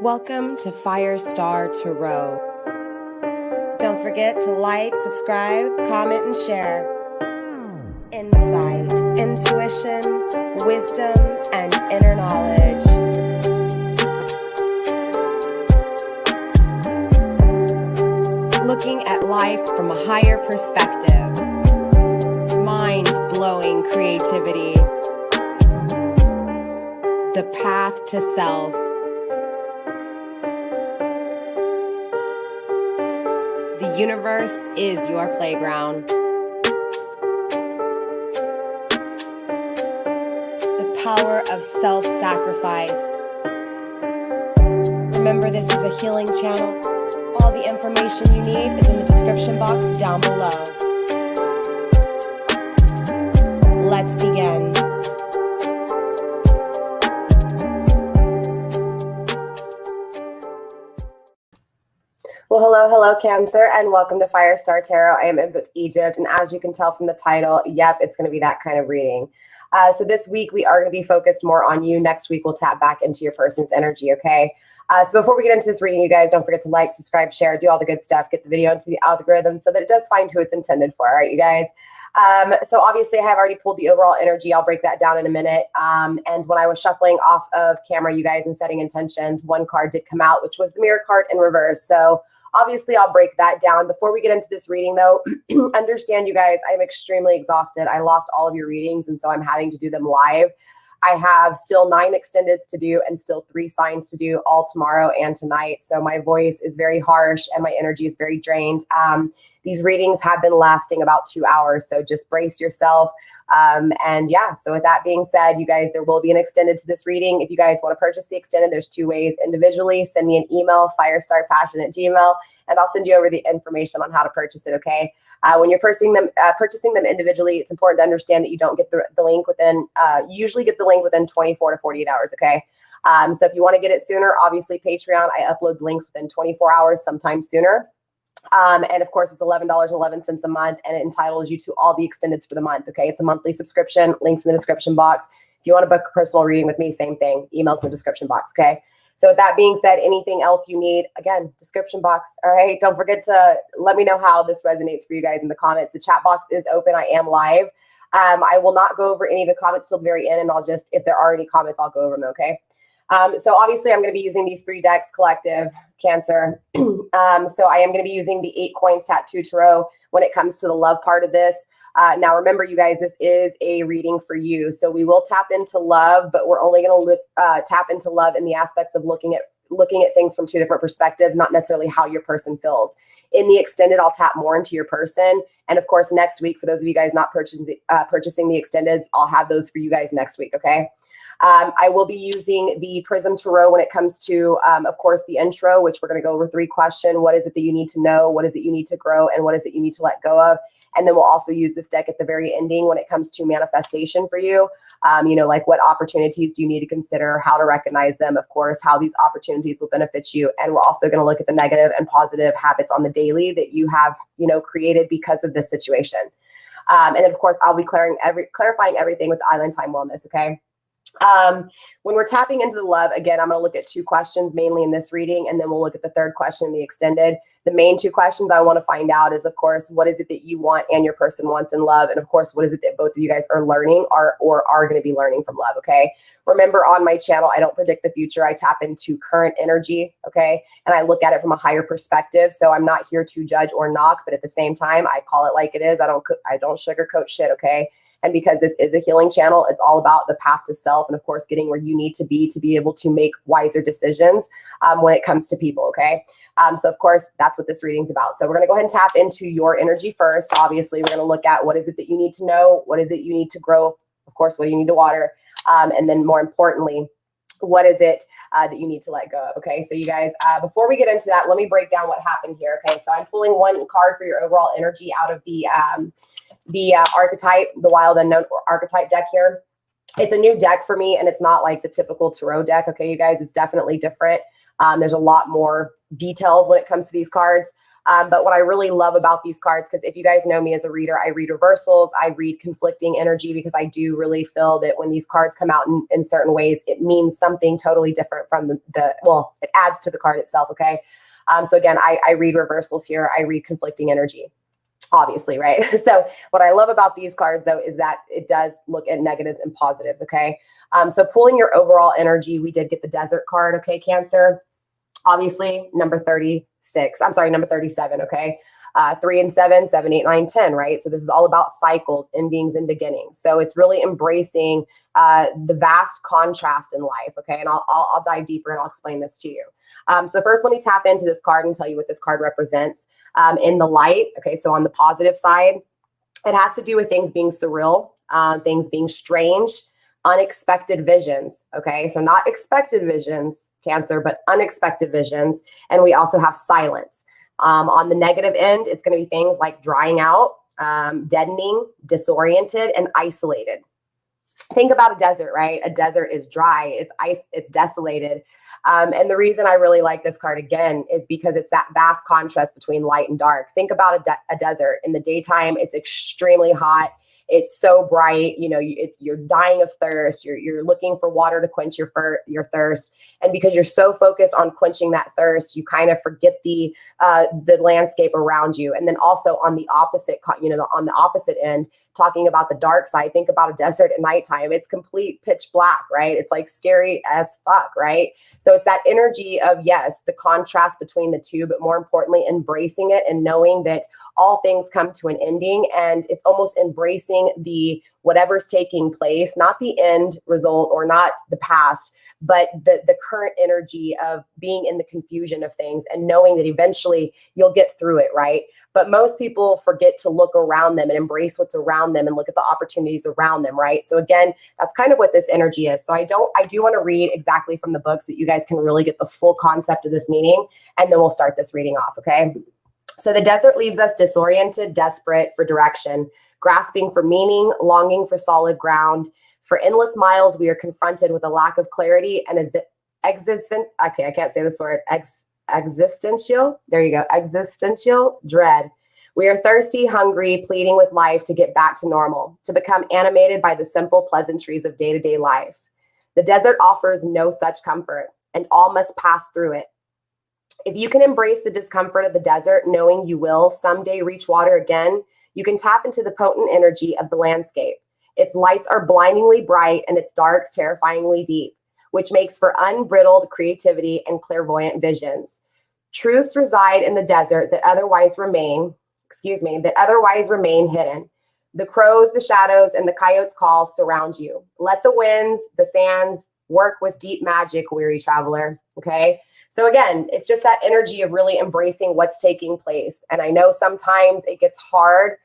Welcome to FireStar Tarot. Don't forget to like, subscribe, comment, and share. Insight, intuition, wisdom, and inner knowledge. Looking at life from a higher perspective. Mind-blowing creativity. The path to self. The universe is your playground. The power of self-sacrifice. Remember, this is a healing channel. All the information you need is in the description box down below. Let's begin. Well, hello, Cancer, and welcome to FireStar Tarot. I am Empress Egypt, and as you can tell from the title, yep, it's going to be that kind of reading. So this week, we are going to be focused more on you. Next week, we'll tap back into your person's energy, okay? So before we get into this reading, you guys, don't forget to like, subscribe, share, do all the good stuff, get the video into the algorithm so that it does find who it's intended for, all right, you guys? So obviously, I have already pulled the overall energy. I'll break that down in a minute. And when I was shuffling off of camera, you guys, and setting intentions, one card did come out, which was the Mirror card in reverse. So obviously, I'll break that down. Before we get into this reading, though, understand, you guys, I'm extremely exhausted. I lost all of your readings, and so I'm having to do them live. I have still 9 extendeds to do and still 3 signs to do all tomorrow and tonight. So my voice is very harsh and my energy is very drained. These readings have been lasting about 2 hours, so just brace yourself. And yeah, so with that being said, you guys, there will be an extended to this reading. If you guys want to purchase the extended, there's 2 ways. Individually, send me an email, FireStarPassion@gmail.com, and I'll send you over the information on how to purchase it, okay? When you're purchasing them individually, it's important to understand that you don't get the link within, you usually get the link within 24 to 48 hours, okay? So if you want to get it sooner, obviously Patreon, I upload links within 24 hours, sometimes sooner. And of course, it's $11.11 a month, and it entitles you to all the extendeds for the month, okay? It's a monthly subscription, links in the description box. If you want to book a personal reading with me, same thing, emails in the description box, okay? So with that being said, anything else you need, again, description box, all right? Don't forget to let me know how this resonates for you guys in the comments. The chat box is open. I am live. I will not go over any of the comments till the very end, and I'll just, if there are any comments, I'll go over them, okay? So obviously, I'm going to be using these 3 decks collective, Cancer. So I am going to be using the 8 Coins Tattoo Tarot when it comes to the love part of this. Now, remember, you guys, this is a reading for you. So we will tap into love, but we're only going to tap into love in the aspects of looking at things from 2 different perspectives, not necessarily how your person feels. In the extended, I'll tap more into your person. And of course, next week, for those of you guys not purchasing the extendeds, I'll have those for you guys next week, okay? I will be using the Prism Tarot when it comes to, of course, the intro, which we're going to go over 3 questions. What is it that you need to know? What is it you need to grow? And what is it you need to let go of? And then we'll also use this deck at the very ending when it comes to manifestation for you. You know, like what opportunities do you need to consider, how to recognize them, of course, how these opportunities will benefit you. And we're also going to look at the negative and positive habits on the daily that you have, you know, created because of this situation. And then, of course, I'll be clarifying everything with the Island Time Wellness, okay? When we're tapping into the love, again, I'm going to look at 2 questions mainly in this reading, and then we'll look at the 3rd question in the extended. The main 2 questions I want to find out is, of course, what is it that you want and your person wants in love? And of course, what is it that both of you guys are learning or are going to be learning from love, okay? Remember, on my channel, I don't predict the future. I tap into current energy, okay? And I look at it from a higher perspective. So I'm not here to judge or knock, but at the same time, I call it like it is. I don't sugarcoat shit, okay? And because this is a healing channel, it's all about the path to self and, of course, getting where you need to be able to make wiser decisions when it comes to people, okay? So, of course, that's what this reading's about. So we're going to go ahead and tap into your energy first. Obviously, we're going to look at what is it that you need to know? What is it you need to grow? Of course, what do you need to water? And then more importantly, what is it that you need to let go of? Okay, so you guys, before we get into that, let me break down what happened here. Okay, so I'm pulling 1 card for your overall energy out of the archetype, the Wild Unknown archetype deck here. It's a new deck for me, and it's not like the typical tarot deck. Okay, you guys, it's definitely different. There's a lot more details when it comes to these cards. But what I really love about these cards, because if you guys know me as a reader, I read reversals, I read conflicting energy, because I do really feel that when these cards come out in certain ways, it means something totally different from well, it adds to the card itself, okay? So again, I read reversals here, I read conflicting energy, obviously, right? So what I love about these cards, though, is that it does look at negatives and positives, okay? So pulling your overall energy, we did get the Desert card, okay, Cancer? Obviously, number 37, okay? 3 and 7, 7, 8, 9, 10, right? So this is all about cycles, endings, and beginnings. So it's really embracing the vast contrast in life, okay? And I'll dive deeper and I'll explain this to you. So first, let me tap into this card and tell you what this card represents. In the light, okay, so on the positive side, it has to do with things being surreal, things being strange, unexpected visions, okay? So not expected visions, Cancer, but unexpected visions. And we also have silence. On the negative end, it's going to be things like drying out, deadening, disoriented, and isolated. Think about a desert, right? A desert is dry, it's ice, it's desolated. And the reason I really like this card again is because it's that vast contrast between light and dark. Think about a desert. In the daytime, it's extremely hot. It's so bright, you know, you're dying of thirst. You're looking for water to quench your thirst. And because you're so focused on quenching that thirst, you kind of forget the landscape around you. And then also on the opposite, on the opposite end, talking about the dark side, think about a desert at nighttime. It's complete pitch black, right? It's like scary as fuck, right? So it's that energy of, yes, the contrast between the two, but more importantly, embracing it and knowing that all things come to an ending, and it's almost embracing the whatever's taking place, not the end result or not the past, but the current energy of being in the confusion of things and knowing that eventually you'll get through it, right? But most people forget to look around them and embrace what's around them and look at the opportunities around them, right? So again, that's kind of what this energy is. So I do want to read exactly from the book so that you guys can really get the full concept of this meaning, and then we'll start this reading off, okay? So the desert leaves us disoriented, desperate for direction, grasping for meaning, longing for solid ground. For endless miles, we are confronted with a lack of clarity and existential dread. We are thirsty, hungry, pleading with life to get back to normal, to become animated by the simple pleasantries of day-to-day life. The desert offers no such comfort, and all must pass through it. If you can embrace the discomfort of the desert, knowing you will someday reach water again, you can tap into the potent energy of the landscape. Its lights are blindingly bright and its darks terrifyingly deep, which makes for unbridled creativity and clairvoyant visions. Truths reside in the desert that otherwise remain hidden. The crows, the shadows, and the coyotes' call surround you. Let the winds, the sands work with deep magic, weary traveler, okay? So again, it's just that energy of really embracing what's taking place. And I know sometimes it gets hard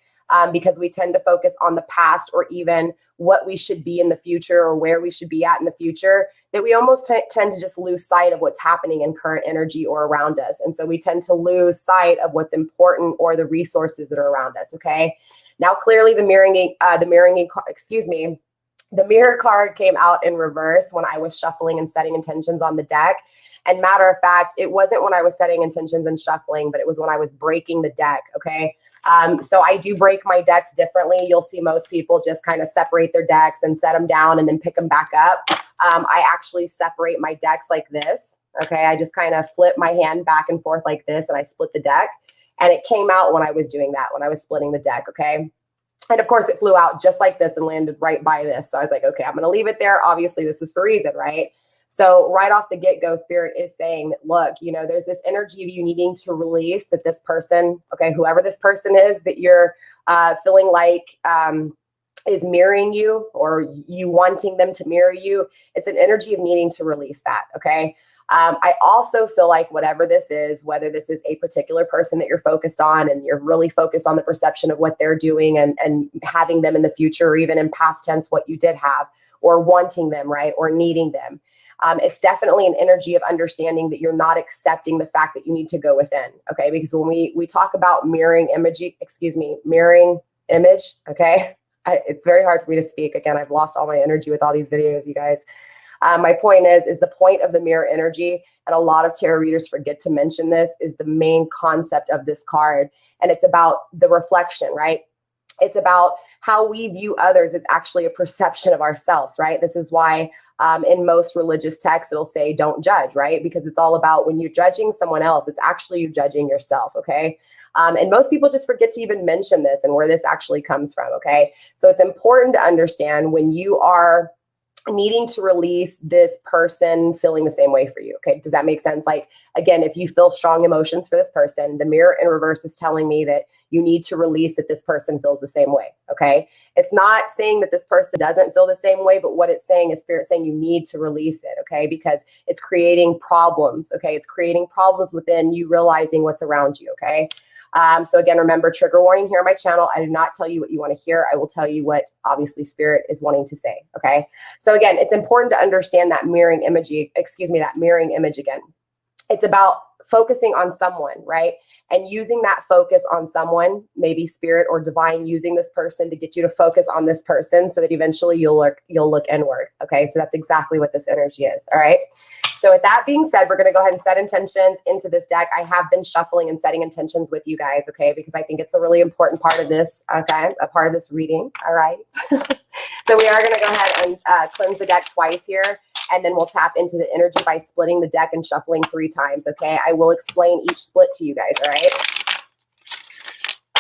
because we tend to focus on the past or even what we should be in the future or where we should be at in the future, that we almost tend to just lose sight of what's happening in current energy or around us. And so we tend to lose sight of what's important or the resources that are around us, okay? Now, clearly the mirror card came out in reverse when I was shuffling and setting intentions on the deck. And matter of fact, it wasn't when I was setting intentions and shuffling, but it was when I was breaking the deck, okay? So I do break my decks differently. You'll see most people just kind of separate their decks and set them down and then pick them back up. I actually separate my decks like this, okay? I just kind of flip my hand back and forth like this, and I split the deck. And it came out when I was doing that, when I was splitting the deck, okay? And of course, it flew out just like this and landed right by this. So I was like, okay, I'm going to leave it there. Obviously, this is for a reason, right? So right off the get-go, Spirit is saying that, look, you know, there's this energy of you needing to release that this person, okay, whoever this person is that you're feeling like is mirroring you or you wanting them to mirror you, it's an energy of needing to release that, okay? I also feel like whatever this is, whether this is a particular person that you're focused on and you're really focused on the perception of what they're doing and having them in the future or even in past tense what you did have or wanting them, right, or needing them. It's definitely an energy of understanding that you're not accepting the fact that you need to go within, okay? Because when we talk about mirroring image, okay? It's very hard for me to speak. Again, I've lost all my energy with all these videos, you guys. My point is the point of the mirror energy, and a lot of tarot readers forget to mention this, is the main concept of this card. And it's about the reflection, right? It's about how we view others is actually a perception of ourselves, right? This is why in most religious texts, it'll say, don't judge, right? Because it's all about when you're judging someone else, it's actually you judging yourself, okay? And most people just forget to even mention this and where this actually comes from, okay? So it's important to understand when you are needing to release this person feeling the same way for you, okay? Does that make sense? Like, again, if you feel strong emotions for this person, the mirror in reverse is telling me that you need to release that this person feels the same way, okay? It's not saying that this person doesn't feel the same way, but what it's saying is Spirit saying you need to release it, okay? Because it's creating problems, okay? It's creating problems within you realizing what's around you, okay? So again, remember, trigger warning here on my channel. I do not tell you what you want to hear. I will tell you what obviously Spirit is wanting to say, okay? So again, it's important to understand that mirroring image, that mirroring image again. It's about focusing on someone, right? And using that focus on someone, maybe Spirit or Divine using this person to get you to focus on this person so that eventually you'll look inward, okay? So that's exactly what this energy is, all right? So with that being said, we're going to go ahead and set intentions into this deck. I have been shuffling and setting intentions with you guys, okay? Because I think it's a really important part of this, okay? A part of this reading, all right? So we are going to go ahead and cleanse the deck twice here, and then we'll tap into the energy by splitting the deck and shuffling 3 times, okay? I will explain each split to you guys, all right?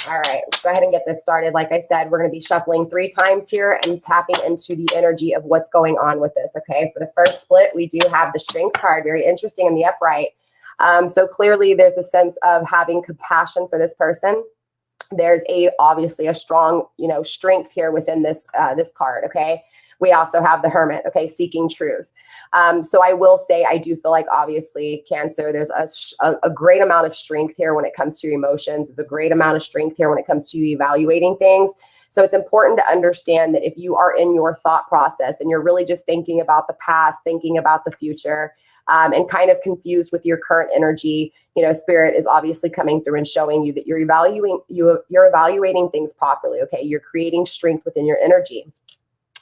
All right, let's go ahead and get this started. Like I said, we're going to be shuffling 3 times here and tapping into the energy of what's going on with this, okay? For the first split, we do have the Strength card, very interesting in the upright. So clearly there's a sense of having compassion for this person. There's obviously a strong, strength here within this card, okay? We also have the Hermit, okay, seeking truth. So I will say, I do feel like obviously Cancer, there's a great amount of strength here when it comes to your emotions. There's a great amount of strength here when it comes to evaluating things. So it's important to understand that if you are in your thought process and you're really just thinking about the past, thinking about the future, and kind of confused with your current energy, Spirit is obviously coming through and showing you that you're evaluating things properly, okay? You're creating strength within your energy.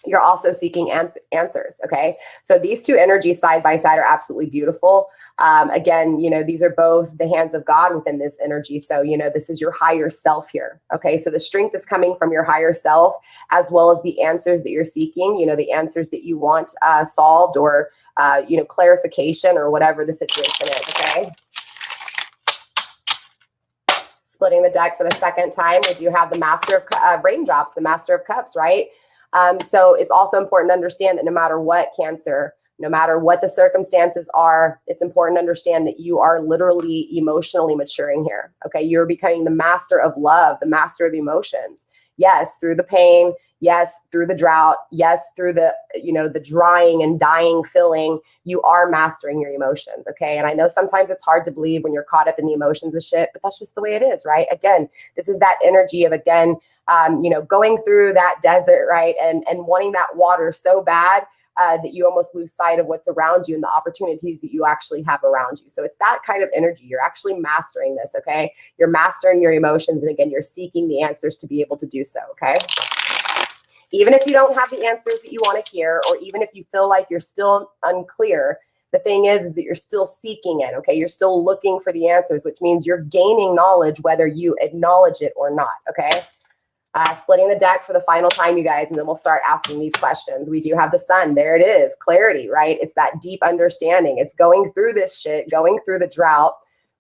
You're also seeking answers, okay? So these 2 energies side by side are absolutely beautiful. Again, these are both the hands of God within this energy. So, this is your higher self here, okay? So the strength is coming from your higher self, as well as the answers that you're seeking, the answers that you want solved, or, clarification, or whatever the situation is, okay? Splitting the deck for the second time, we do have the Master of Raindrops, the Master of Cups, right? So it's also important to understand that no matter what, Cancer, no matter what the circumstances are, it's important to understand that you are literally emotionally maturing here. Okay. You're becoming the master of love, the master of emotions. Yes, through the pain. Yes, through the drought. Yes, through the, the drying and dying feeling, you are mastering your emotions. Okay. And I know sometimes it's hard to believe when you're caught up in the emotions of shit, but that's just the way it is, right? Again, this is that energy of, going through that desert, right? And wanting that water so bad that you almost lose sight of what's around you and the opportunities that you actually have around you. So it's that kind of energy. You're actually mastering this, okay? You're mastering your emotions. And again, you're seeking the answers to be able to do so, okay? Even if you don't have the answers that you want to hear, or even if you feel like you're still unclear, the thing is that you're still seeking it, okay? You're still looking for the answers, which means you're gaining knowledge whether you acknowledge it or not, okay? Splitting the deck for the final time, you guys, and then we'll start asking these questions. We do have the Sun. There it is. Clarity, right? It's that deep understanding. It's going through this shit, going through the drought.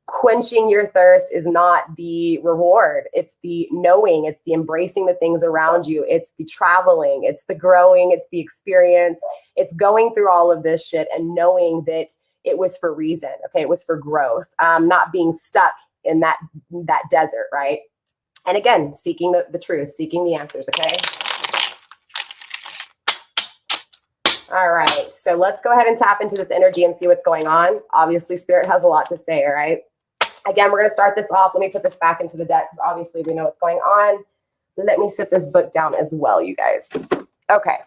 Quenching your thirst is not the reward. It's the knowing. It's the embracing the things around you. It's the traveling. It's the growing. It's the experience. It's going through all of this shit and knowing that it was for reason. Okay, it was for growth. Not being stuck in that desert, right? And again, seeking the truth, seeking the answers, okay? All right, so let's go ahead and tap into this energy and see what's going on. Obviously, Spirit has a lot to say, all right? Again, we're going to start this off. Let me put this back into the deck because obviously we know what's going on. Let me sit this book down as well, you guys. Okay.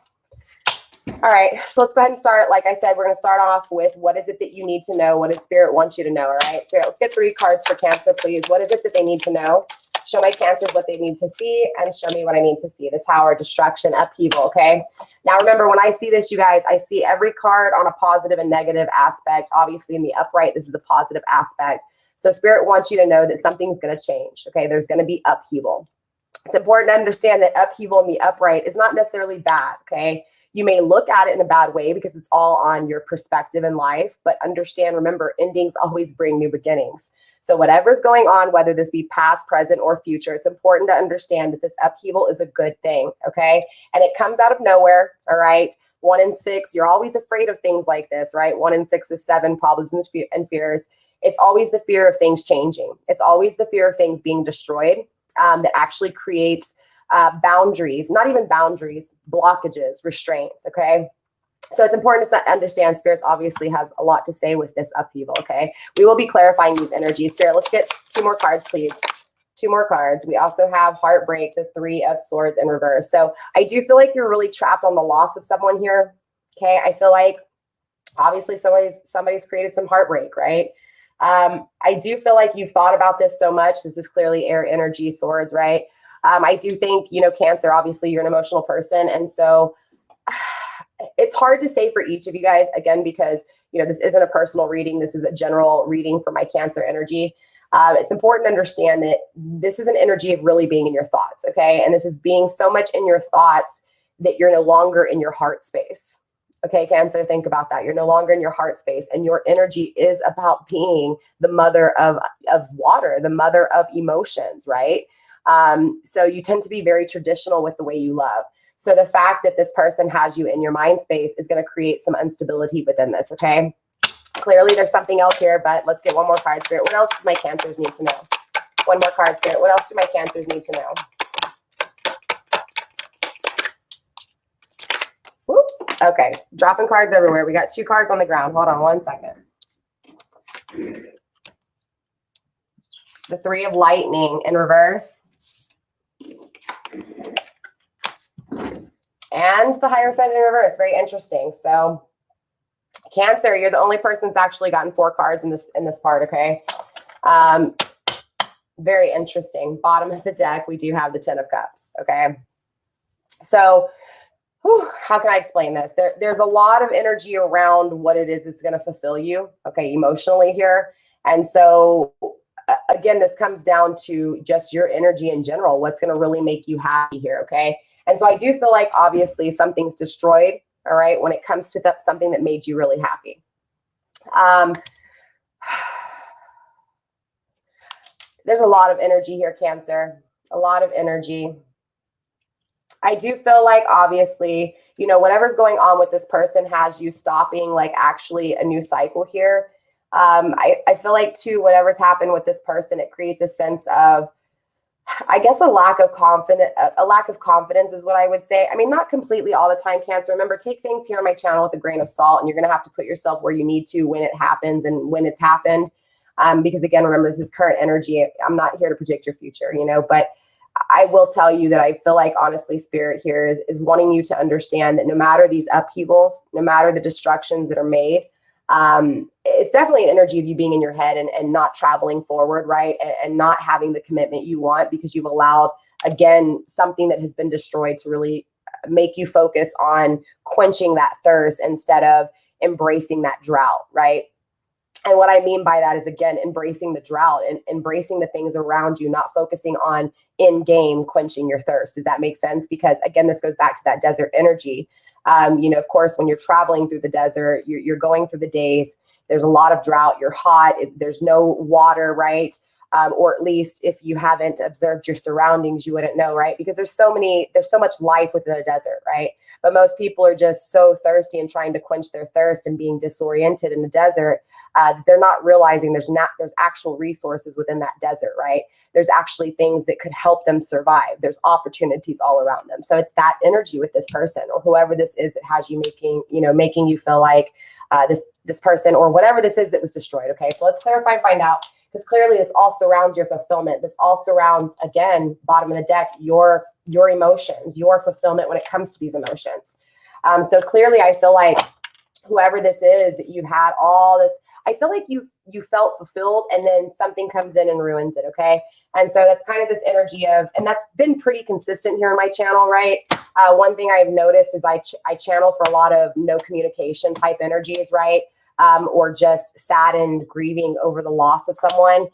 All right, so let's go ahead and start. Like I said, we're going to start off with what is it that you need to know? What does Spirit want you to know, all right? Spirit, let's get 3 cards for Cancer, please. What is it that they need to know? Show my Cancers what they need to see and show me what I need to see. The Tower, destruction, upheaval, okay? Now remember, when I see this, you guys, I see every card on a positive and negative aspect. Obviously in the upright, this is a positive aspect. So Spirit wants you to know that something's going to change, okay? There's going to be upheaval. It's important to understand that upheaval in the upright is not necessarily bad, okay? You may look at it in a bad way because it's all on your perspective in life, but understand, remember, endings always bring new beginnings. So whatever's going on, whether this be past, present, or future, it's important to understand that this upheaval is a good thing, okay? And it comes out of nowhere, all right? 1 in 6, you're always afraid of things like this, right? 1 in 6 is 7 problems and fears. It's always the fear of things changing. It's always the fear of things being destroyed that actually creates boundaries, not even boundaries, blockages, restraints, okay? So it's important to understand Spirits obviously has a lot to say with this upheaval, okay? We will be clarifying these energies. Spirit, let's get 2 more cards, please. 2 more cards. We also have Heartbreak, the 3 of Swords in reverse. So I do feel like you're really trapped on the loss of someone here, okay? I feel like obviously somebody's created some heartbreak, right? I do feel like you've thought about this so much. This is clearly air energy, swords, right? I do think, you know, Cancer, obviously you're an emotional person. And so it's hard to say for each of you guys, again, because, you know, this isn't a personal reading. This is a general reading for my Cancer energy. It's important to understand that this is an energy of really being in your thoughts, okay? And this is being so much in your thoughts that you're no longer in your heart space. Okay, Cancer, think about that. You're no longer in your heart space, and your energy is about being the mother of water, the mother of emotions, right? So you tend to be very traditional with the way you love. So the fact that this person has you in your mind space is going to create some instability within this, okay? Clearly there's something else here, but let's get 1 more card, Spirit. What else does my Cancers need to know? 1 more card, Spirit. What else do my Cancers need to know? Whoop. Okay, dropping cards everywhere. We got 2 cards on the ground. Hold on 1 second. The 3 of Lightning in reverse. And the Hierophant in reverse. Very interesting. So Cancer, you're the only person that's actually gotten 4 cards in this part, okay? Very interesting. Bottom of the deck, we do have the 10 of Cups, okay? So how can I explain this? There's a lot of energy around what it is that's going to fulfill you, okay, emotionally here. And so, again, this comes down to just your energy in general, what's going to really make you happy here, okay? And so I do feel like, obviously, something's destroyed, all right, when it comes to something that made you really happy. There's a lot of energy here, Cancer, a lot of energy. I do feel like, obviously, you know, whatever's going on with this person has you stopping, like, actually a new cycle here. I feel like, too, whatever's happened with this person, it creates a sense of, I guess, a lack of confidence is what I would say. I mean, not completely all the time, Cancer. Remember, take things here on my channel with a grain of salt, and you're going to have to put yourself where you need to when it happens and when it's happened. Because, again, remember, this is current energy. I'm not here to predict your future, you know, but I will tell you that I feel like, honestly, Spirit here is wanting you to understand that no matter these upheavals, no matter the destructions that are made, it's definitely an energy of you being in your head and not traveling forward, right? And not having the commitment you want because you've allowed, again, something that has been destroyed to really make you focus on quenching that thirst instead of embracing that drought, right? And what I mean by that is, again, embracing the drought and embracing the things around you, not focusing on in-game quenching your thirst. Does that make sense? Because, again, this goes back to that desert energy. You know, of course, when you're traveling through the desert, you're going through the days, there's a lot of drought, you're hot, there's no water, right? Or at least if you haven't observed your surroundings, you wouldn't know, right? Because there's so much life within a desert, right? But most people are just so thirsty and trying to quench their thirst and being disoriented in the desert. They're not realizing there's actual resources within that desert, right? There's actually things that could help them survive. There's opportunities all around them. So it's that energy with this person or whoever this is that has you making you feel like this person or whatever this is that was destroyed. Okay, so let's clarify and find out. Because clearly this all surrounds your fulfillment. This all surrounds, again, bottom of the deck, your emotions, your fulfillment when it comes to these emotions. So clearly I feel like whoever this is, that you've had all this, I feel like you felt fulfilled, and then something comes in and ruins it, okay? And so that's kind of this energy of, and that's been pretty consistent here on my channel, right? One thing I've noticed is I channel for a lot of no communication type energies, right? Or just saddened, grieving over the loss of someone.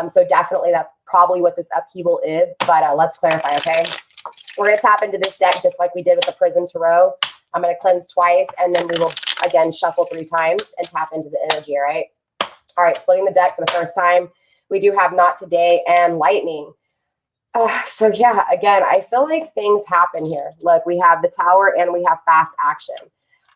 So definitely that's probably what this upheaval is, but let's clarify, okay? We're going to tap into this deck just like we did with the Prison Tarot. I'm going to cleanse twice, and then we will, again, shuffle 3 times and tap into the energy, all right? All right, splitting the deck for the first time. We do have Not Today and Lightning. So yeah, again, I feel like things happen here. Look, we have the Tower and we have fast action.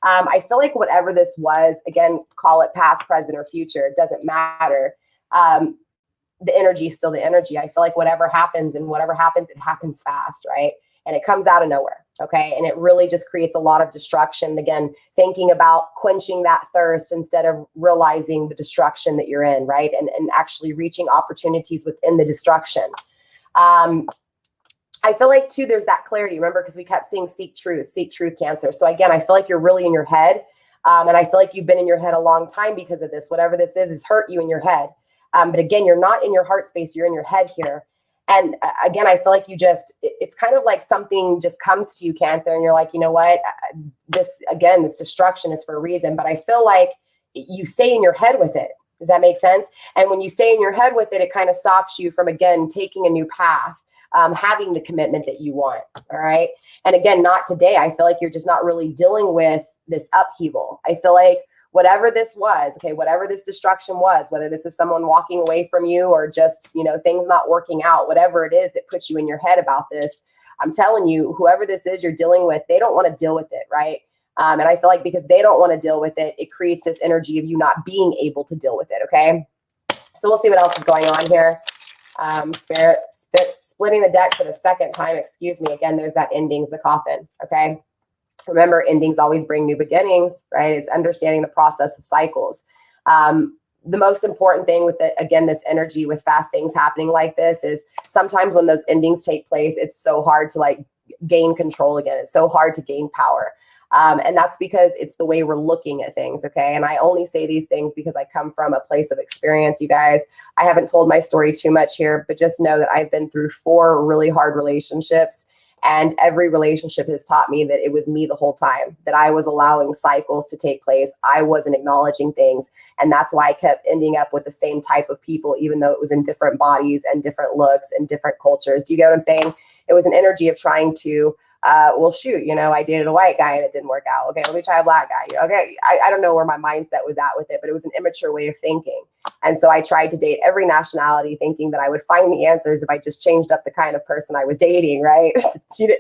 I feel like whatever this was, again, call it past, present, or future, it doesn't matter. The energy is still the energy. I feel like whatever happens, and whatever happens, it happens fast, right? And it comes out of nowhere, okay? And it really just creates a lot of destruction. Again, thinking about quenching that thirst instead of realizing the destruction that you're in, right? And actually reaching opportunities within the destruction. I feel like, too, there's that clarity, remember, because we kept seeing seek truth, Cancer. So again, I feel like you're really in your head. And I feel like you've been in your head a long time because of this. Whatever this is hurt you in your head. But again, you're not in your heart space, you're in your head here. And again, I feel like you just, it's kind of like something just comes to you, Cancer, and you're like, you know what, this destruction is for a reason. But I feel like you stay in your head with it. Does that make sense? And when you stay in your head with it, it kind of stops you from, again, taking a new path, having the commitment that you want. All right. And again, Not Today. I feel like you're just not really dealing with this upheaval. I feel like whatever this was, okay, whatever this destruction was, whether this is someone walking away from you or just, you know, things not working out, whatever it is that puts you in your head about this, I'm telling you, whoever this is you're dealing with, they don't want to deal with it, right? And I feel like because they don't want to deal with it, it creates this energy of you not being able to deal with it, okay? So we'll see what else is going on here. Spirit, splitting the deck for the second time, excuse me. Again, there's that endings, the coffin, okay? Remember, endings always bring new beginnings, right? It's understanding the process of cycles. The most important thing with it, again, this energy with fast things happening like this is sometimes when those endings take place, it's so hard to like gain control again. It's so hard to gain power. And that's because it's the way we're looking at things, okay? And I only say these things because I come from a place of experience, you guys. I haven't told my story too much here, but just know that I've been through 4 really hard relationships. And every relationship has taught me that it was me the whole time, that I was allowing cycles to take place. I wasn't acknowledging things. And that's why I kept ending up with the same type of people, even though it was in different bodies and different looks and different cultures. Do you get what I'm saying? It was an energy of trying to, well, shoot, you know, I dated a white guy and it didn't work out. Okay, let me try a black guy. Okay, I don't know where my mindset was at with it, but it was an immature way of thinking. And so I tried to date every nationality thinking that I would find the answers if I just changed up the kind of person I was dating, right?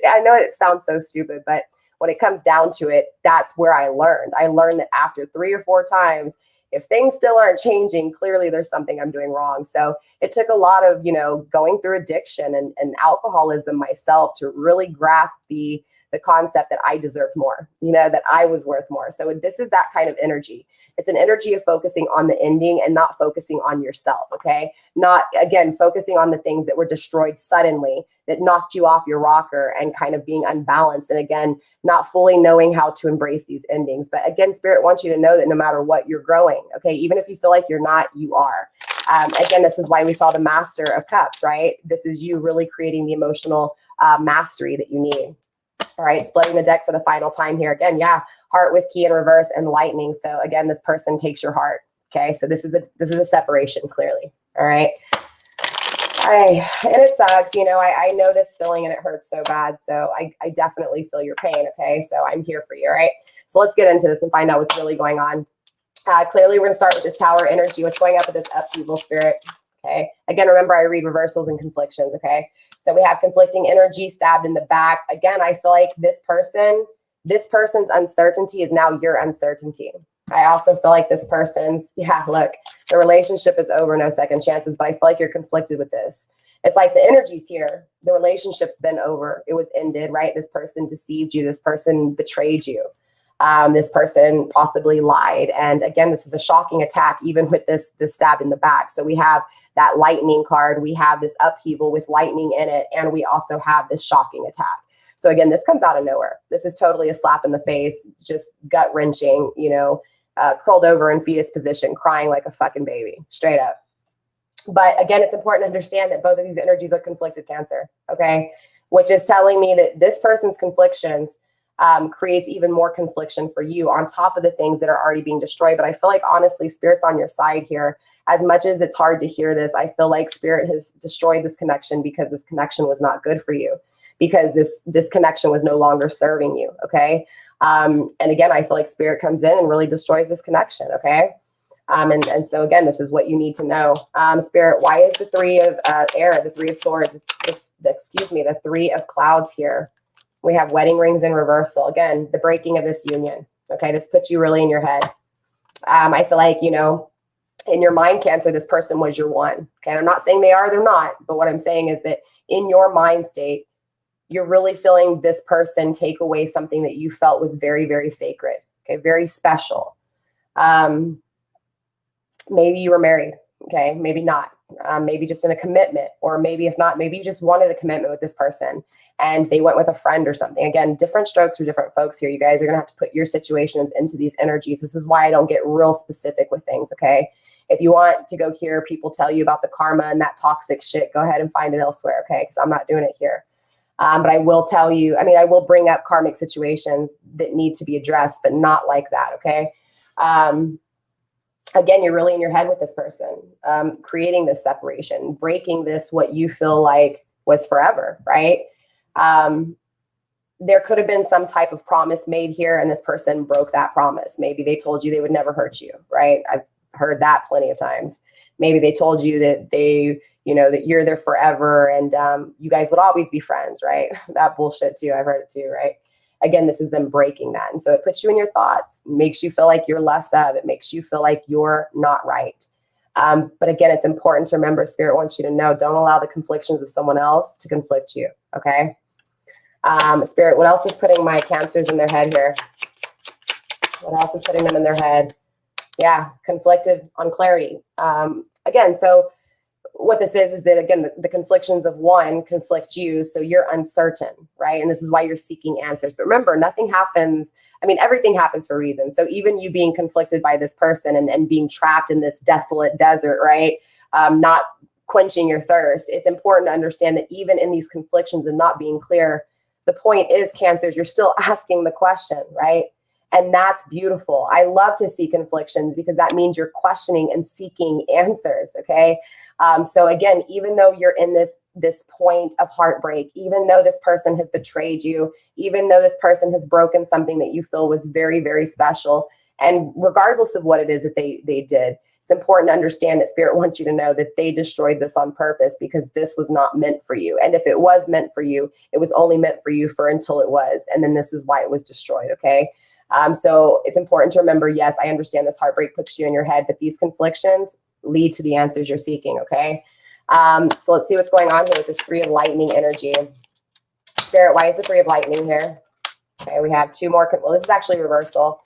I know it sounds so stupid, but when it comes down to it, that's where I learned. I learned that after 3 or 4 times, if things still aren't changing, clearly there's something I'm doing wrong. So it took a lot of, you know, going through addiction and alcoholism myself to really grasp the concept that I deserved more, you know, that I was worth more. So this is that kind of energy. It's an energy of focusing on the ending and not focusing on yourself, okay? Not, again, focusing on the things that were destroyed suddenly, that knocked you off your rocker and kind of being unbalanced. And again, not fully knowing how to embrace these endings. But again, Spirit wants you to know that no matter what, you're growing, okay? Even if you feel like you're not, you are. Again, this is why we saw the Master of Cups, right? This is you really creating the emotional mastery that you need. All right, splitting the deck for the final time here. Again, yeah, heart with key in reverse and lightning. So again, this person takes your heart. Okay, so this is a separation, clearly. All right. And it sucks, you know, I know this feeling and it hurts so bad. So I definitely feel your pain. Okay, so I'm here for you. All right. So let's get into this and find out what's really going on. Clearly, we're going to start with this Tower energy. What's going up with this upheaval, Spirit? Okay. Again, remember, I read reversals and conflictions. Okay. So we have conflicting energy, stabbed in the back. Again, I feel like this person's uncertainty is now your uncertainty. I also feel like this person's, yeah, look, the relationship is over, no second chances, but I feel like you're conflicted with this. It's like the energy's here. The relationship's been over. It was ended, right? This person deceived you. This person betrayed you. This person possibly lied. And again, this is a shocking attack, even with this stab in the back. So we have that lightning card. We have this upheaval with lightning in it. And we also have this shocking attack. So again, this comes out of nowhere. This is totally a slap in the face, just gut wrenching, you know, curled over in fetus position, crying like a fucking baby, straight up. But again, it's important to understand that both of these energies are conflicted Cancer, okay? Which is telling me that this person's conflictions creates even more confliction for you on top of the things that are already being destroyed. But I feel like, honestly, Spirit's on your side here. As much as it's hard to hear this, I feel like Spirit has destroyed this connection because this connection was not good for you, because this connection was no longer serving you, okay? And again, I feel like Spirit comes in and really destroys this connection, okay? And so again, this is what you need to know. Spirit, why is the Three of Air, the Three of Swords, the Three of Clouds here? We have wedding rings in reversal. Again, the breaking of this union. Okay, this puts you really in your head. I feel like, you know, in your mind, Cancer, this person was your one. Okay, and I'm not saying they are, they're not. But what I'm saying is that in your mind state, you're really feeling this person take away something that you felt was very, very sacred. Okay, very special. Maybe you were married. Okay, maybe not. Maybe just in a commitment, or maybe if not, maybe you just wanted a commitment with this person and they went with a friend or something. Again, different strokes for different folks here. You guys are going to have to put your situations into these energies. This is why I don't get real specific with things. Okay. If you want to go hear people tell you about the karma and that toxic shit, go ahead and find it elsewhere. Okay. Because I'm not doing it here. But I will tell you, I mean, I will bring up karmic situations that need to be addressed, but not like that. Okay. Again, you're really in your head with this person, creating this separation, breaking this, what you feel like was forever, right? There could have been some type of promise made here and this person broke that promise. Maybe they told you they would never hurt you, right? I've heard that plenty of times. Maybe they told you that they, you know, that you're there forever and you guys would always be friends, right? That bullshit too. I've heard it too, right? Again, this is them breaking that. And so it puts you in your thoughts, makes you feel like you're less of, it makes you feel like you're not right. But again, it's important to remember, Spirit wants you to know, don't allow the conflictions of someone else to conflict you, okay? Spirit, what else is putting my Cancers in their head here? What else is putting them in their head? Yeah, conflicted on clarity. Again, so what this is that, again, the conflictions of one conflict you, so you're uncertain, right? And this is why you're seeking answers. But remember, nothing happens, I mean, everything happens for a reason. So even you being conflicted by this person and being trapped in this desolate desert, right? Not quenching your thirst, it's important to understand that even in these conflictions and not being clear, the point is, Cancers, you're still asking the question, right? And that's beautiful. I love to see conflictions because that means you're questioning and seeking answers, okay? So again, even though you're in this point of heartbreak, even though this person has betrayed you, even though this person has broken something that you feel was very, very special, and regardless of what it is that they did, it's important to understand that Spirit wants you to know that they destroyed this on purpose because this was not meant for you. And if it was meant for you, it was only meant for you for until it was. And then this is why it was destroyed, okay? So it's important to remember, yes, I understand this heartbreak puts you in your head, but these conflictions lead to the answers you're seeking, okay? So let's see what's going on here with this Three of Lightning energy. Spirit, why is the Three of Lightning here? Okay, we have two more. Well, this is actually reversal.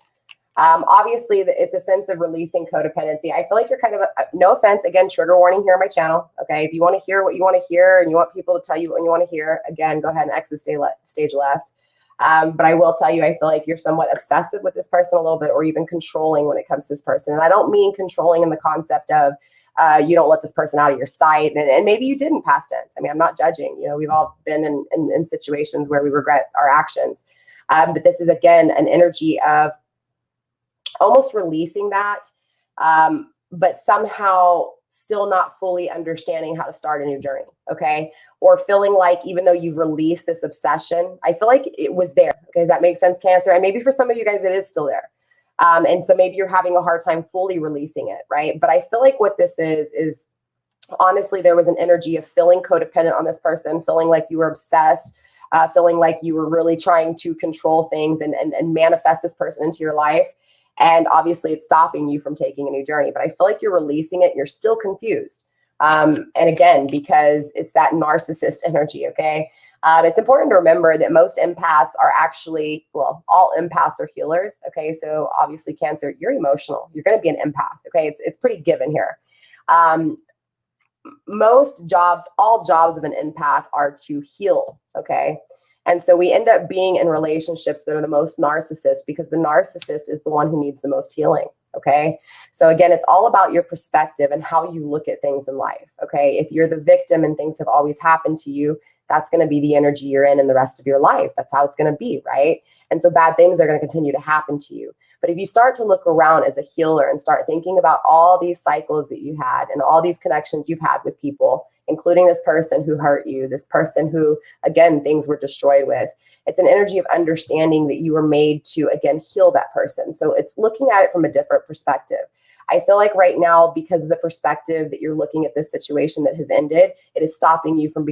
Obviously, it's a sense of releasing codependency. I feel like you're kind of, no offense, again, trigger warning here on my channel, okay? If you want to hear what you want to hear and you want people to tell you what you want to hear, again, go ahead and exit stage left. But I will tell you, I feel like you're somewhat obsessive with this person a little bit, or even controlling when it comes to this person. And I don't mean controlling in the concept of you don't let this person out of your sight. And maybe you didn't, past tense. I mean, I'm not judging. You know, we've all been in situations where we regret our actions. But this is, again, an energy of almost releasing that, but somehow still not fully understanding how to start a new journey, okay? Or feeling like even though you've released this obsession, I feel like it was there, okay? Does that make sense, Cancer? And maybe for some of you guys, it is still there. And so maybe you're having a hard time fully releasing it, right? But I feel like what this is honestly, there was an energy of feeling codependent on this person, feeling like you were obsessed, feeling like you were really trying to control things and manifest this person into your life. And obviously it's stopping you from taking a new journey, but I feel like you're releasing it and you're still confused. And again, because it's that narcissist energy, okay? It's important to remember that most empaths are actually, well, all empaths are healers, okay? So obviously, Cancer, you're emotional. You're going to be an empath, okay? It's pretty given here. Most jobs, all jobs of an empath are to heal, okay? And so we end up being in relationships that are the most narcissist, because the narcissist is the one who needs the most healing. Okay. So again, it's all about your perspective and how you look at things in life. Okay. If you're the victim and things have always happened to you, that's going to be the energy you're in the rest of your life. That's how it's going to be. Right. And so bad things are going to continue to happen to you. But if you start to look around as a healer and start thinking about all these cycles that you had and all these connections you've had with people, including this person who hurt you, this person who, again, things were destroyed with, it's an energy of understanding that you were made to, again, heal that person. So it's looking at it from a different perspective. I feel like right now, because of the perspective that you're looking at this situation that has ended, it is stopping you from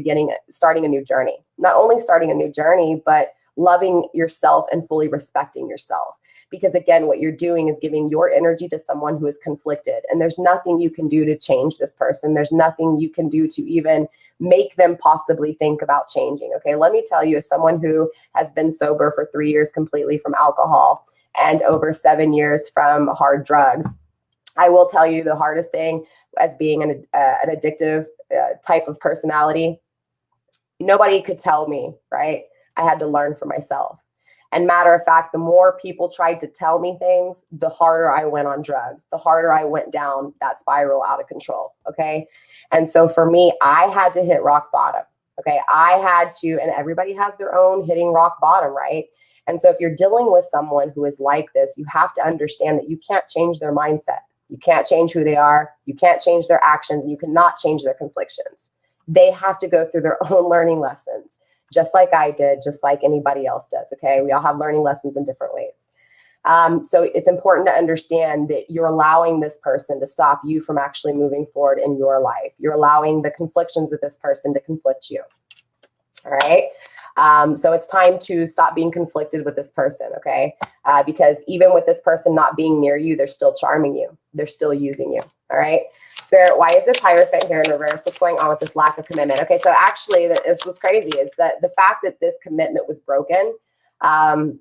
starting a new journey. Not only starting a new journey, but loving yourself and fully respecting yourself. Because again, what you're doing is giving your energy to someone who is conflicted. And there's nothing you can do to change this person. There's nothing you can do to even make them possibly think about changing. Okay, let me tell you, as someone who has been sober for 3 years completely from alcohol and over 7 years from hard drugs, I will tell you the hardest thing as being an addictive type of personality, nobody could tell me, right? I had to learn for myself. And matter of fact, the more people tried to tell me things, the harder I went on drugs, the harder I went down that spiral out of control. Okay. And so for me, I had to hit rock bottom. Okay. I had to, and everybody has their own hitting rock bottom, right? And so if you're dealing with someone who is like this, you have to understand that you can't change their mindset. You can't change who they are. You can't change their actions. And you cannot change their conflictions. They have to go through their own learning lessons, just like I did, just like anybody else does. Okay. We all have learning lessons in different ways. So it's important to understand that you're allowing this person to stop you from actually moving forward in your life. You're allowing the conflictions of this person to conflict you. All right. So it's time to stop being conflicted with this person. Okay. Because even with this person not being near you, they're still charming you. They're still using you. All right. Spirit, why is this Hierophant here in reverse? What's going on with this lack of commitment? Okay, so actually, this was crazy, is that the fact that this commitment was broken, I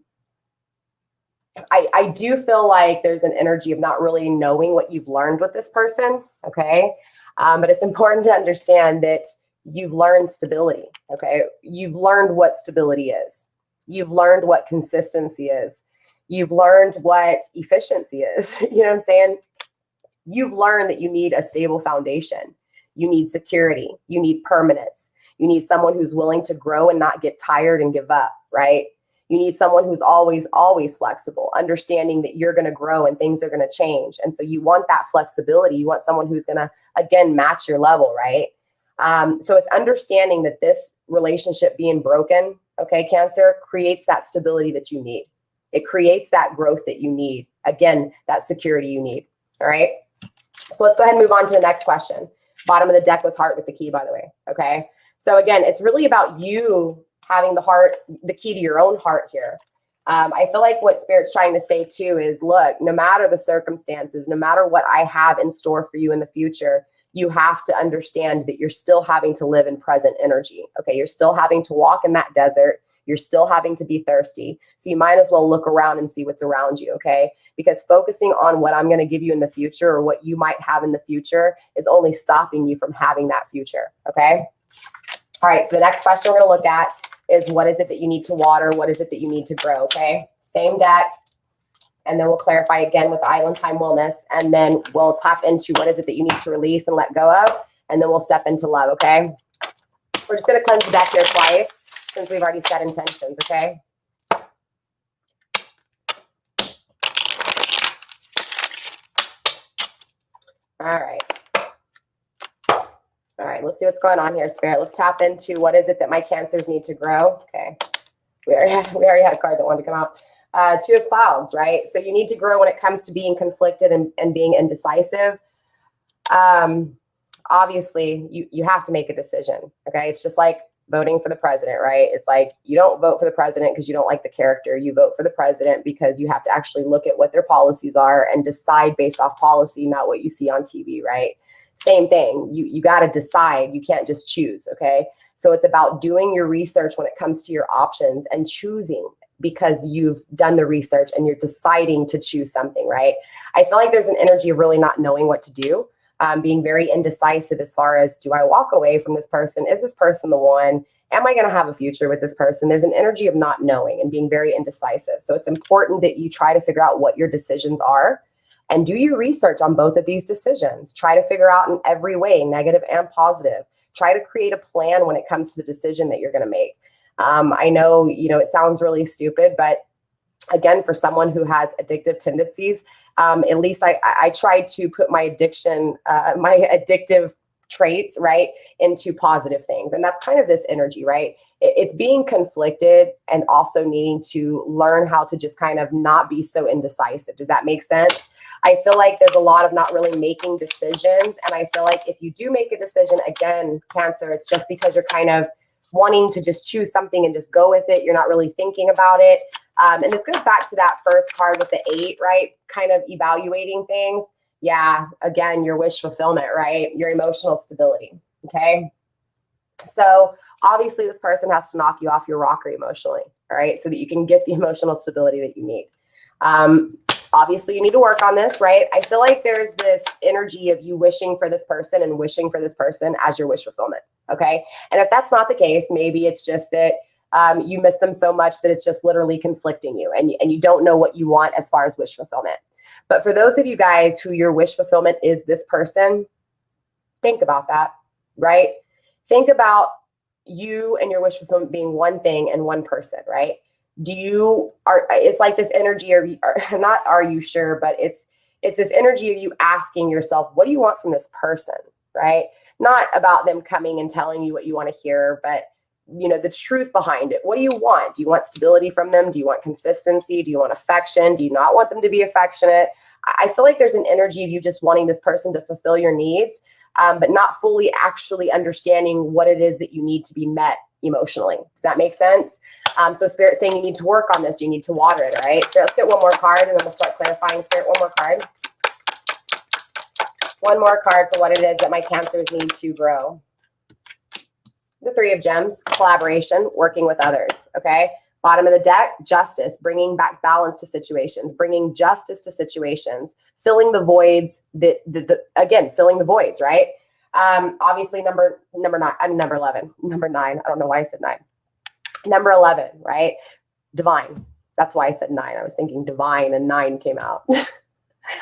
do feel like there's an energy of not really knowing what you've learned with this person, okay? But it's important to understand that you've learned stability, okay? You've learned what stability is. You've learned what consistency is. You've learned what efficiency is. You know what I'm saying? You've learned that you need a stable foundation. You need security. You need permanence. You need someone who's willing to grow and not get tired and give up, right? You need someone who's always, always flexible, understanding that you're going to grow and things are going to change. And so you want that flexibility. You want someone who's going to, again, match your level, right? So it's understanding that this relationship being broken, okay, Cancer, creates that stability that you need. It creates that growth that you need. Again, that security you need, all right? So let's go ahead and move on to the next question. Bottom of the deck was heart with the key, by the way. Okay. So again, it's really about you having the heart, the key to your own heart here. I feel like what Spirit's trying to say too is, look, no matter the circumstances, no matter what I have in store for you in the future, you have to understand that you're still having to live in present energy. Okay. You're still having to walk in that desert. You're still having to be thirsty. So you might as well look around and see what's around you, okay? Because focusing on what I'm going to give you in the future or what you might have in the future is only stopping you from having that future, okay? All right, so the next question we're going to look at is, what is it that you need to water? What is it that you need to grow, okay? Same deck. And then we'll clarify again with Island Time Wellness. And then we'll tap into what is it that you need to release and let go of. And then we'll step into love, okay? We're just going to cleanse the deck here twice, since we've already set intentions, okay? All right. All right, let's see what's going on here, Spirit. Let's tap into what is it that my Cancers need to grow. Okay. We already had a card that wanted to come out. Two of Clouds, right? So you need to grow when it comes to being conflicted and being indecisive. Obviously, you have to make a decision, okay? It's just like voting for the president, right? It's like you don't vote for the president because you don't like the character. You vote for the president because you have to actually look at what their policies are and decide based off policy, not what you see on TV, right? Same thing. You got to decide. You can't just choose, okay? So it's about doing your research when it comes to your options and choosing because you've done the research and you're deciding to choose something, right? I feel like there's an energy of really not knowing what to do. being very indecisive as far as, do I walk away from this person? Is this person the one? Am I going to have a future with this person? There's an energy of not knowing and being very indecisive. So it's important that you try to figure out what your decisions are and do your research on both of these decisions. Try to figure out in every way, negative and positive. Try to create a plan when it comes to the decision that you're going to make. I know, it sounds really stupid, but again, for someone who has addictive tendencies, at least I try to put my addictive traits, right, into positive things. And that's kind of this energy, right? It's being conflicted and also needing to learn how to just kind of not be so indecisive. Does that make sense? I feel like there's a lot of not really making decisions. And I feel like if you do make a decision, again, Cancer, it's just because you're kind of wanting to just choose something and just go with it. You're not really thinking about it. And this goes back to that first card with the 8, right? Kind of evaluating things. Yeah, again, your wish fulfillment, right? Your emotional stability, okay? So obviously this person has to knock you off your rocker emotionally, all right? So that you can get the emotional stability that you need. Obviously you need to work on this, right? I feel like there's this energy of you wishing for this person and wishing for this person as your wish fulfillment, okay? And if that's not the case, maybe it's just that you miss them so much that it's just literally conflicting you and you don't know what you want as far as wish fulfillment. But for those of you guys who your wish fulfillment is this person, think about that, right? Think about you and your wish fulfillment being one thing and one person, right? It's like this energy, or not are you sure, but it's this energy of you asking yourself, what do you want from this person, right? Not about them coming and telling you what you want to hear, but the truth behind it. What do you want? Do you want stability from them? Do you want consistency? Do you want affection? Do you not want them to be affectionate? I feel like there's an energy of you just wanting this person to fulfill your needs, but not fully actually understanding what it is that you need to be met emotionally. Does that make sense? So Spirit's saying you need to work on this. You need to water it, all right? Spirit, let's get one more card and then we'll start clarifying. Spirit, one more card. One more card for what it is that my Cancers need to grow. The 3 of Gems, collaboration, working with others, okay? Bottom of the deck, justice, bringing back balance to situations, bringing justice to situations, filling the voids, again, filling the voids, right? Obviously, number 9, I'm number 11, number 9. I don't know why I said 9. Number 11, right? Divine. That's why I said 9. I was thinking divine and 9 came out.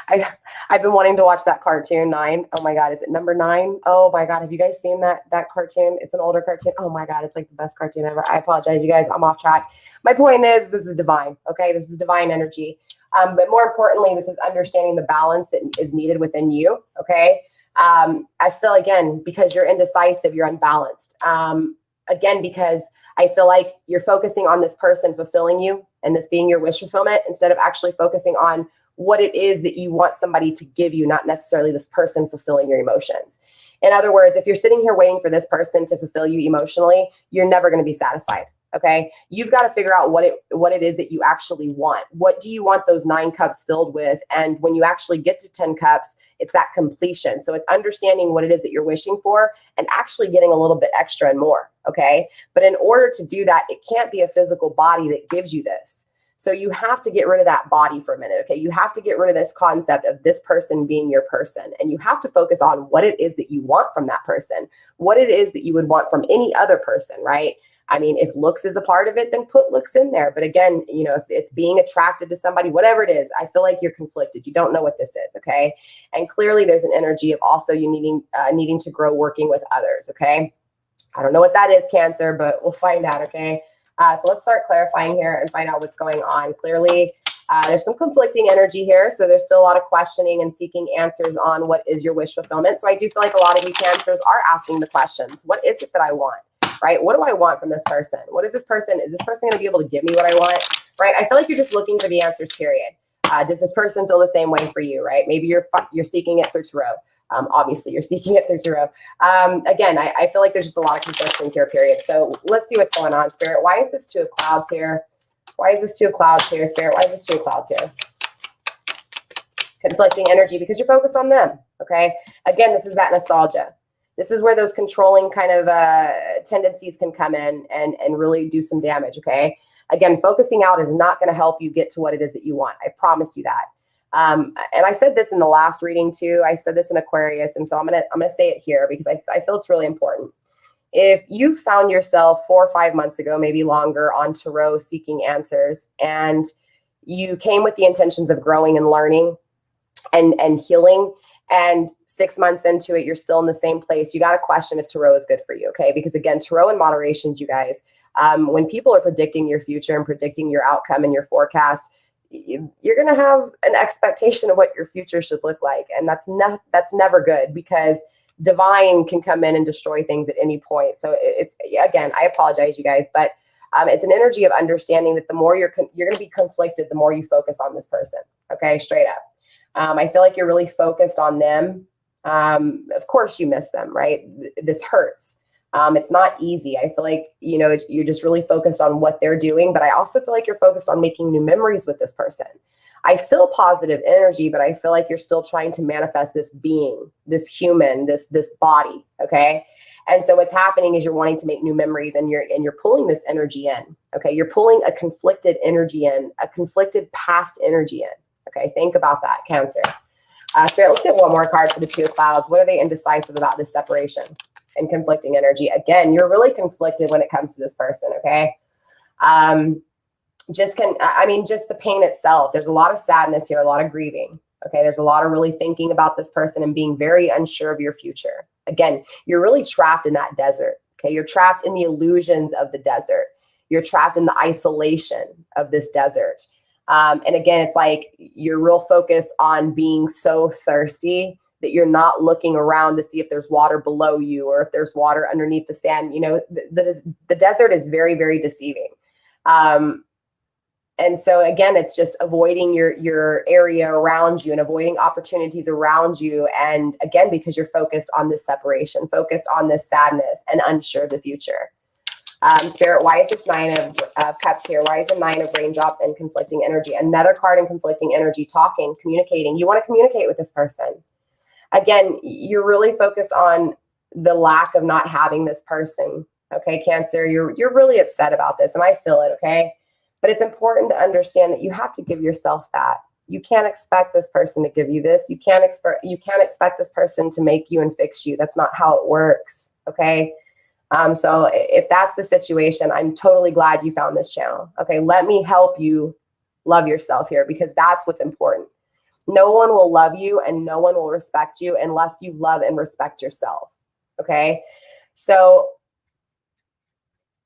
I've been wanting to watch that cartoon 9. Oh my God, is it number 9? Oh my God, have you guys seen that cartoon? It's an older cartoon. Oh my God, it's like the best cartoon ever. I apologize, you guys. I'm off track. My point is, this is divine. Okay, this is divine energy. But more importantly, this is understanding the balance that is needed within you. Okay. I feel, again, because you're indecisive, you're unbalanced. Again, because I feel like you're focusing on this person fulfilling you and this being your wish fulfillment instead of actually focusing on what it is that you want somebody to give you, not necessarily this person fulfilling your emotions. In other words, if you're sitting here waiting for this person to fulfill you emotionally, you're never going to be satisfied. Okay. You've got to figure out what it is that you actually want. What do you want those 9 cups filled with? And when you actually get to 10 cups, it's that completion. So it's understanding what it is that you're wishing for and actually getting a little bit extra and more. Okay. But in order to do that, it can't be a physical body that gives you this. So you have to get rid of that body for a minute, okay? You have to get rid of this concept of this person being your person. And you have to focus on what it is that you want from that person, what it is that you would want from any other person, right? I mean, if looks is a part of it, then put looks in there. But again, if it's being attracted to somebody, whatever it is, I feel like you're conflicted. You don't know what this is, okay? And clearly there's an energy of also you needing to grow working with others, okay? I don't know what that is, Cancer, but we'll find out, okay? So let's start clarifying here and find out what's going on. Clearly, there's some conflicting energy here. So there's still a lot of questioning and seeking answers on what is your wish fulfillment. So I do feel like a lot of you Cancers are asking the questions. What is it that I want, right? What do I want from this person? What is this person? Is this person going to be able to give me what I want, right? I feel like you're just looking for the answers, period. Does this person feel the same way for you, right? Maybe you're seeking it through Tarot. Obviously, you're seeking it through Tarot. Again, I feel like there's just a lot of conflictions here, period. So let's see what's going on, Spirit. Why is this 2 of Clouds here? Why is this 2 of Clouds here, Spirit? Why is this 2 of Clouds here? Conflicting energy because you're focused on them, okay? Again, this is that nostalgia. This is where those controlling kind of tendencies can come in and really do some damage, okay? Again, focusing out is not going to help you get to what it is that you want. I promise you that. And I said this in the last reading too. I said this in Aquarius, and so I'm gonna say it here because I feel it's really important. If you found yourself 4 or 5 months ago, maybe longer, on Tarot seeking answers, and you came with the intentions of growing and learning and healing, and 6 months into it, you're still in the same place, you got to question if Tarot is good for you, okay? Because again, Tarot in moderation, you guys, when people are predicting your future and predicting your outcome and your forecast, you're going to have an expectation of what your future should look like. And that's never good, because divine can come in and destroy things at any point. So it's, again, I apologize, you guys, but it's an energy of understanding that the more you're going to be conflicted, the more you focus on this person. Okay, straight up. I feel like you're really focused on them. Of course you miss them, right? This hurts. It's not easy. I feel like, you're just really focused on what they're doing, but I also feel like you're focused on making new memories with this person. I feel positive energy, but I feel like you're still trying to manifest this being, this human, this body. Okay. And so what's happening is you're wanting to make new memories, and you're pulling this energy in. Okay. You're pulling a conflicted energy in, a conflicted past energy in. Okay. Think about that, Cancer. Spirit, let's get one more card for the Two of Clouds. What are they indecisive about this separation and conflicting energy? Again, you're really conflicted when it comes to this person. Okay. Just the pain itself. There's a lot of sadness here, a lot of grieving. Okay. There's a lot of really thinking about this person and being very unsure of your future. Again, you're really trapped in that desert. Okay. You're trapped in the illusions of the desert. You're trapped in the isolation of this desert. And again, it's like you're real focused on being so thirsty that you're not looking around to see if there's water below you or if there's water underneath the sand. The desert is very, very deceiving. And so again, it's just avoiding your area around you and avoiding opportunities around you. And again, because you're focused on this separation, focused on this sadness and unsure of the future. Spirit, why is this Nine of Cups here? Why is the Nine of Raindrops and conflicting energy? Another card in conflicting energy, talking, communicating. You want to communicate with this person. Again, you're really focused on the lack of not having this person. Okay, Cancer, you're really upset about this, and I feel it, okay? But it's important to understand that you have to give yourself that. You can't expect this person to give you this. You can't expect this person to make you and fix you. That's not how it works, okay? So if that's the situation, I'm totally glad you found this channel. Okay, let me help you love yourself here, because that's what's important. No one will love you and no one will respect you unless you love and respect yourself. Okay, so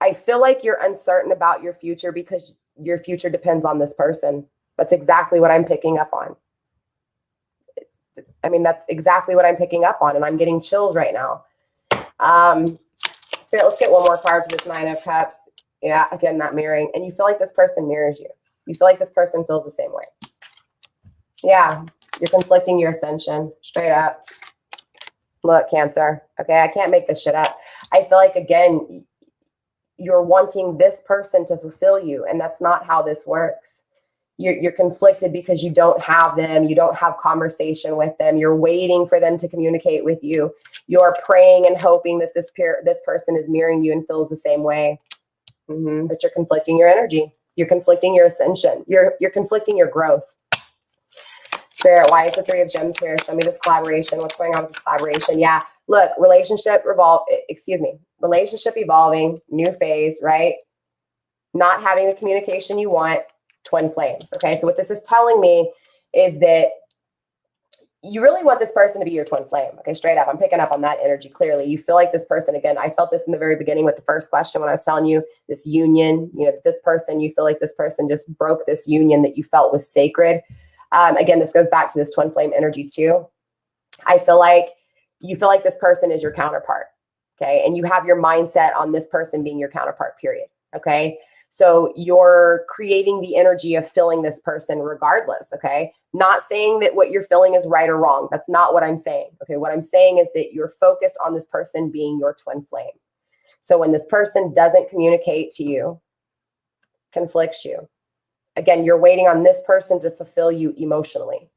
I feel like you're uncertain about your future because your future depends on this person. That's exactly what I'm picking up on. That's exactly what I'm picking up on, and I'm getting chills right now. Spirit, let's get one more card for this Nine of Cups. Yeah, again, that mirroring. And you feel like this person mirrors you. You feel like this person feels the same way. Yeah, you're conflicting your ascension, straight up. Look, Cancer. Okay, I can't make this shit up. I feel like, again, you're wanting this person to fulfill you, and that's not how this works. You're conflicted because you don't have them. You don't have conversation with them. You're waiting for them to communicate with you. You're praying and hoping that this person is mirroring you and feels the same way. But you're conflicting your energy. You're conflicting your ascension. You're conflicting your growth. Spirit, why is the Three of Gems here? Show me this collaboration. What's going on with this collaboration? Yeah, look, relationship evolving, new phase, right? Not having the communication you want. Twin flames. Okay, so what this is telling me is that you really want this person to be your twin flame. Okay, straight up, I'm picking up on that energy clearly. You feel like this person, again, I felt this in the very beginning with the first question when I was telling you this union, this person, you feel like this person just broke this union that you felt was sacred. Again, this goes back to this twin flame energy too. I feel like you feel like this person is your counterpart. Okay, and you have your mindset on this person being your counterpart, period. Okay. So you're creating the energy of feeling this person regardless, okay? Not saying that what you're feeling is right or wrong. That's not what I'm saying, okay? What I'm saying is that you're focused on this person being your twin flame. So when this person doesn't communicate to you, conflicts you, again, you're waiting on this person to fulfill you emotionally.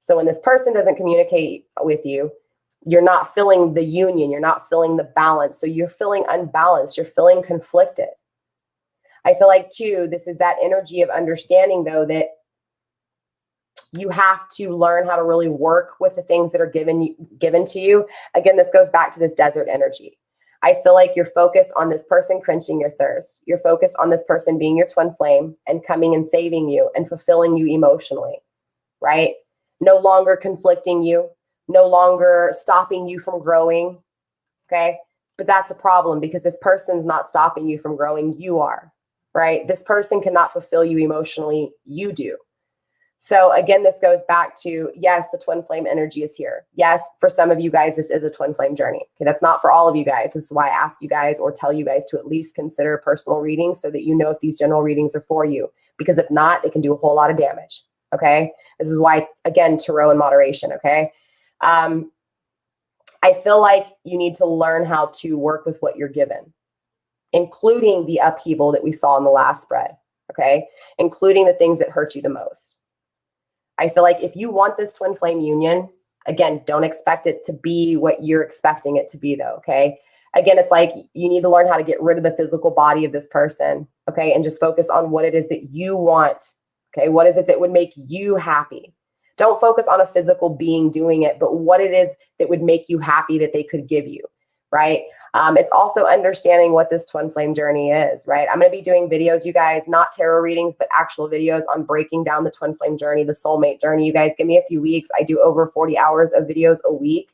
So when this person doesn't communicate with you, you're not feeling the union, you're not feeling the balance. So you're feeling unbalanced, you're feeling conflicted. I feel like too, this is that energy of understanding though, that You have to learn how to really work with the things that are given to you. Again, this goes back to this desert energy. I feel like you're focused on this person quenching your thirst. You're focused on this person being your twin flame and coming and saving you and fulfilling you emotionally, right? No longer conflicting you, no longer stopping you from growing, okay? But that's a problem because this person's not stopping you from growing. You are, right? This person cannot fulfill you emotionally. You do. So again, this goes back to, yes, the twin flame energy is here. Yes, for some of you guys, this is a twin flame journey. Okay, that's not for all of you guys. This is why I ask you guys or tell you guys to at least consider personal readings so that you know if these general readings are for you. Because if not, they can do a whole lot of damage. Okay, this is why, again, tarot in moderation. Okay, I feel like you need to learn how to work with what you're given, including the upheaval that we saw in the last spread. Okay, including the things that hurt you the most. I feel like if you want this twin flame union, again, don't expect it to be what you're expecting it to be though, okay? Again, it's like you need to learn how to get rid of the physical body of this person, okay? And just focus on what it is that you want, okay? What is it that would make you happy? Don't focus on a physical being doing it, but what it is that would make you happy that they could give you, right? It's also understanding what this twin flame journey is, right? I'm going to be doing videos, you guys, not tarot readings, but actual videos on breaking down the twin flame journey, the soulmate journey. You guys, give me a few weeks. I do over 40 hours of videos a week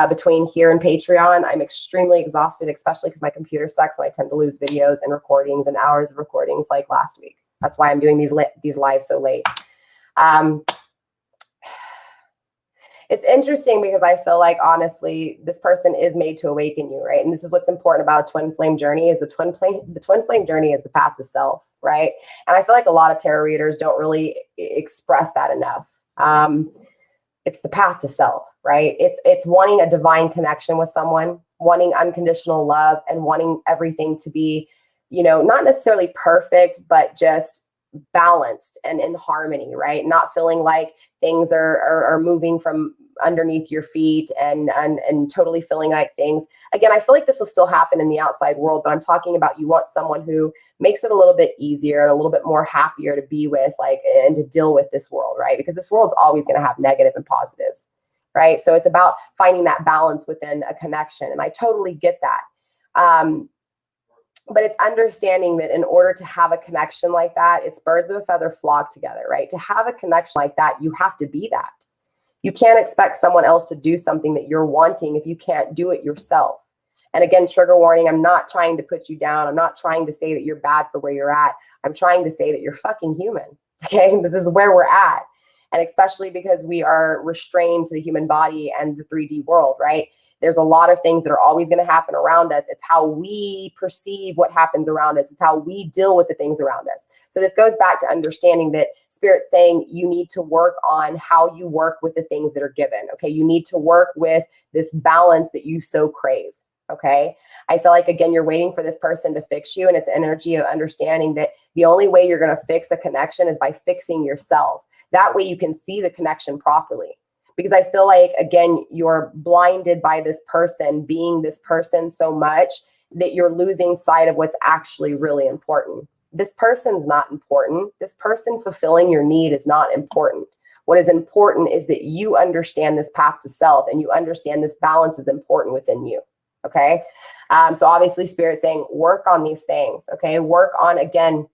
between here and Patreon. I'm extremely exhausted, especially because my computer sucks and I tend to lose videos and recordings and hours of recordings like last week. That's why I'm doing these lives so late. It's interesting because I feel like, honestly, this person is made to awaken you, right? And this is what's important about a twin flame journey is the twin flame journey is the path to self, right? And I feel like a lot of tarot readers don't really express that enough. It's the path to self, right? It's wanting a divine connection with someone, wanting unconditional love, and wanting everything to be, not necessarily perfect, but just balanced and in harmony, right? Not feeling like things are moving from underneath your feet and totally feeling like things. Again, I feel like this will still happen in the outside world, but I'm talking about you want someone who makes it a little bit easier and a little bit more happier to be with, like, and to deal with this world, right? Because this world's always going to have negative and positives, right? So it's about finding that balance within a connection. And I totally get that. But it's understanding that in order to have a connection like that, it's birds of a feather flock together, right? To have a connection like that, you have to be that. You can't expect someone else to do something that you're wanting if you can't do it yourself. And again, trigger warning, I'm not trying to put you down. I'm not trying to say that you're bad for where you're at. I'm trying to say that you're fucking human, okay? This is where we're at. And especially because we are restrained to the human body and the 3D world, right? There's a lot of things that are always going to happen around us. It's how we perceive what happens around us. It's how we deal with the things around us. So this goes back to understanding that Spirit's saying you need to work on how you work with the things that are given. Okay. You need to work with this balance that you so crave. Okay. I feel like, again, you're waiting for this person to fix you. And it's energy of understanding that the only way you're going to fix a connection is by fixing yourself. That way you can see the connection properly. Because I feel like, again, you're blinded by this person being this person so much that you're losing sight of what's actually really important. This person's not important. This person fulfilling your need is not important. What is important is that you understand this path to self and you understand this balance is important within you. Okay. So obviously Spirit's saying work on these things. Okay. Work on, again,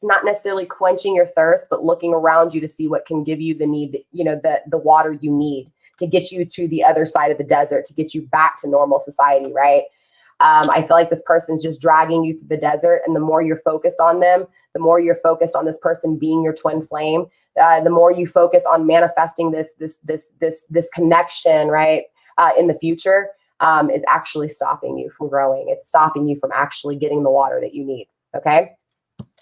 not necessarily quenching your thirst, but looking around you to see what can give you the need, the water you need to get you to the other side of the desert, to get you back to normal society, right? I feel like this person's just dragging you through the desert. And the more you're focused on them, the more you're focused on this person being your twin flame, the more you focus on manifesting this connection, right? In the future, is actually stopping you from growing. It's stopping you from actually getting the water that you need. Okay.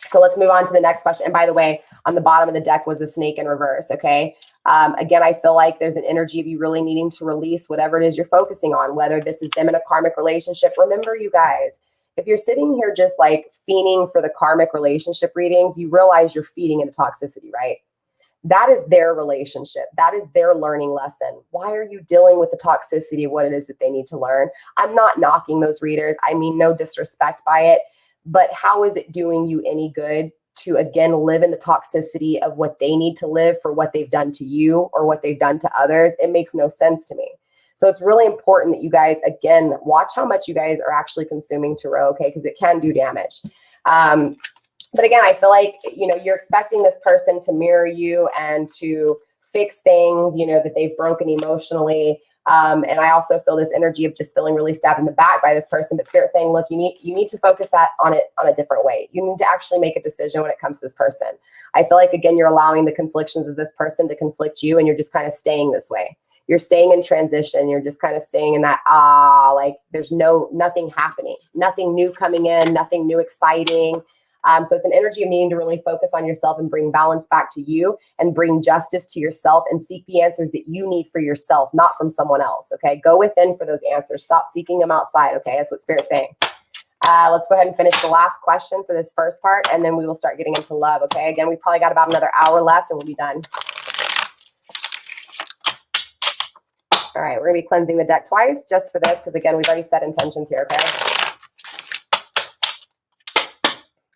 So let's move on to the next question. And by the way, on the bottom of the deck was a snake in reverse, okay? Again, I feel like there's an energy of you really needing to release whatever it is you're focusing on, whether this is them in a karmic relationship. Remember, you guys, if you're sitting here just like fiending for the karmic relationship readings, you realize you're feeding into toxicity, right? That is their relationship. That is their learning lesson. Why are you dealing with the toxicity of what it is that they need to learn? I'm not knocking those readers. I mean, no disrespect by it. But how is it doing you any good to, again, live in the toxicity of what they need to live for what they've done to you or what they've done to others. It makes no sense to me. So it's really important that you guys, again, watch how much you guys are actually consuming tarot, okay? Because it can do damage. But again, I feel like, you know, you're expecting this person to mirror you and to fix things, you know, that they've broken emotionally. And I also feel this energy of just feeling really stabbed in the back by this person, but Spirit saying, look, you need to focus on it on a different way. You need to actually make a decision when it comes to this person. I feel like, again, you're allowing the conflictions of this person to conflict you, and you're just kind of staying this way. You're staying in transition. You're just kind of staying in that, like there's nothing happening, nothing new coming in, nothing new exciting. So it's an energy of needing to really focus on yourself and bring balance back to you and bring justice to yourself and seek the answers that you need for yourself, not from someone else. Okay. Go within for those answers. Stop seeking them outside. Okay. That's what Spirit's saying. Let's go ahead and finish the last question for this first part, and then we will start getting into love. Okay. Again, we probably got about another hour left and we'll be done. All right. We're going to be cleansing the deck twice just for this, because again, we've already set intentions here. Okay.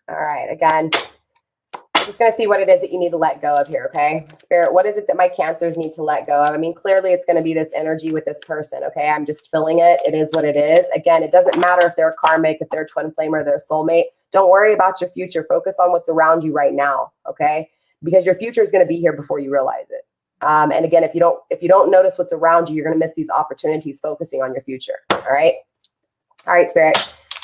All right, again, I'm just going to see what it is that you need to let go of here, okay? Spirit, what is it that my Cancers need to let go of? I mean, clearly it's going to be this energy with this person, okay? I'm just feeling it. It is what it is. Again, it doesn't matter if they're a karmic, if they're a twin flame, or they're a soulmate. Don't worry about your future. Focus on what's around you right now, okay? Because your future is going to be here before you realize it. And again, if you don't notice what's around you, you're going to miss these opportunities focusing on your future, all right? All right, Spirit.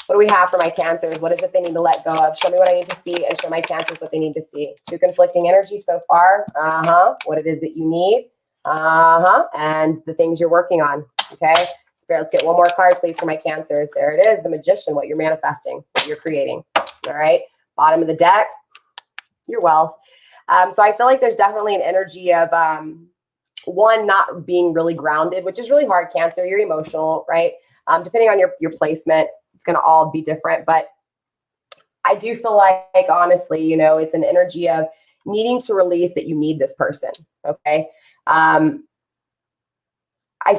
What do we have for my Cancers? What is it they need to let go of? Show me what I need to see, and show my Cancers what they need to see. Two conflicting energies so far. What it is that you need. And the things you're working on. Okay. Spirit, let's get one more card, please, for my Cancers. There it is. The Magician, what you're manifesting, what you're creating. All right. Bottom of the deck, your wealth. So I feel like there's definitely an energy of, one, not being really grounded, which is really hard, Cancer. You're emotional, right? Depending on your placement, it's going to all be different, but I do feel like, honestly, you know, it's an energy of needing to release that you need this person. Okay. I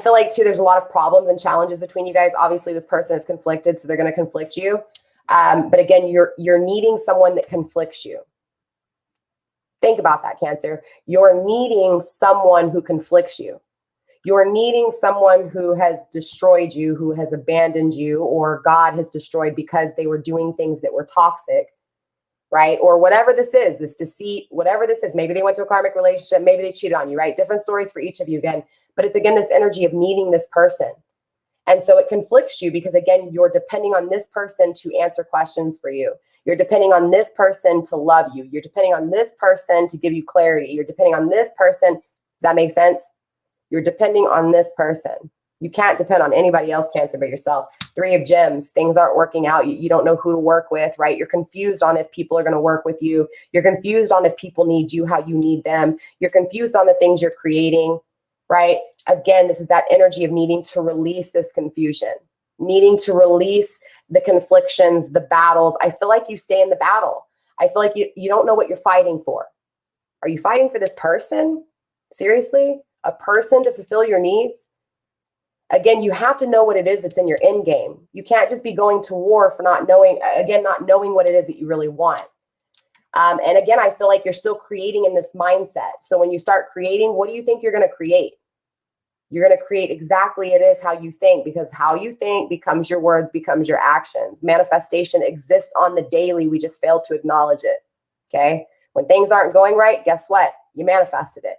feel like too, there's a lot of problems and challenges between you guys. Obviously this person is conflicted, so they're going to conflict you. But again, you're needing someone that conflicts you. Think about that, Cancer. You're needing someone who conflicts you. You're needing someone who has destroyed you, who has abandoned you, or God has destroyed because they were doing things that were toxic, right? Or whatever this is, this deceit, whatever this is. Maybe they went to a karmic relationship. Maybe they cheated on you, right? Different stories for each of you again. But it's, again, this energy of needing this person. And so it conflicts you because, again, you're depending on this person to answer questions for you. You're depending on this person to love you. You're depending on this person to give you clarity. You're depending on this person. Does that make sense? You're depending on this person. You can't depend on anybody else, Cancer, but yourself. Three of Gems. Things aren't working out. You don't know who to work with, right? You're confused on if people are going to work with you. You're confused on if people need you, how you need them. You're confused on the things you're creating, right? Again, this is that energy of needing to release this confusion, needing to release the conflictions, the battles. I feel like you stay in the battle. I feel like you don't know what you're fighting for. Are you fighting for this person? Seriously? A person to fulfill your needs? Again, you have to know what it is that's in your end game. You can't just be going to war for not knowing what it is that you really want. And again, I feel like you're still creating in this mindset. So when you start creating, what do you think you're going to create? You're going to create exactly it is how you think, because how you think becomes your words, becomes your actions. Manifestation exists on the daily. We just fail to acknowledge it. Okay. When things aren't going right, guess what? You manifested it.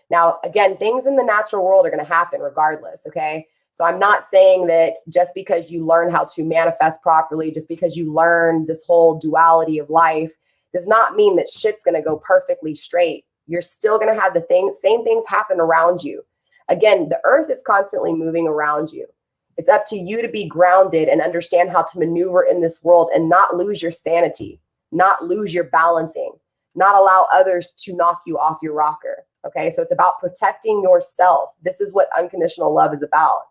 Now, again, things in the natural world are going to happen regardless, okay? So I'm not saying that just because you learn how to manifest properly, just because you learn this whole duality of life, does not mean that shit's going to go perfectly straight. You're still going to have the same things happen around you. Again, the earth is constantly moving around you. It's up to you to be grounded and understand how to maneuver in this world and not lose your sanity, not lose your balancing, not allow others to knock you off your rocker. Okay, so it's about protecting yourself. This is what unconditional love is about.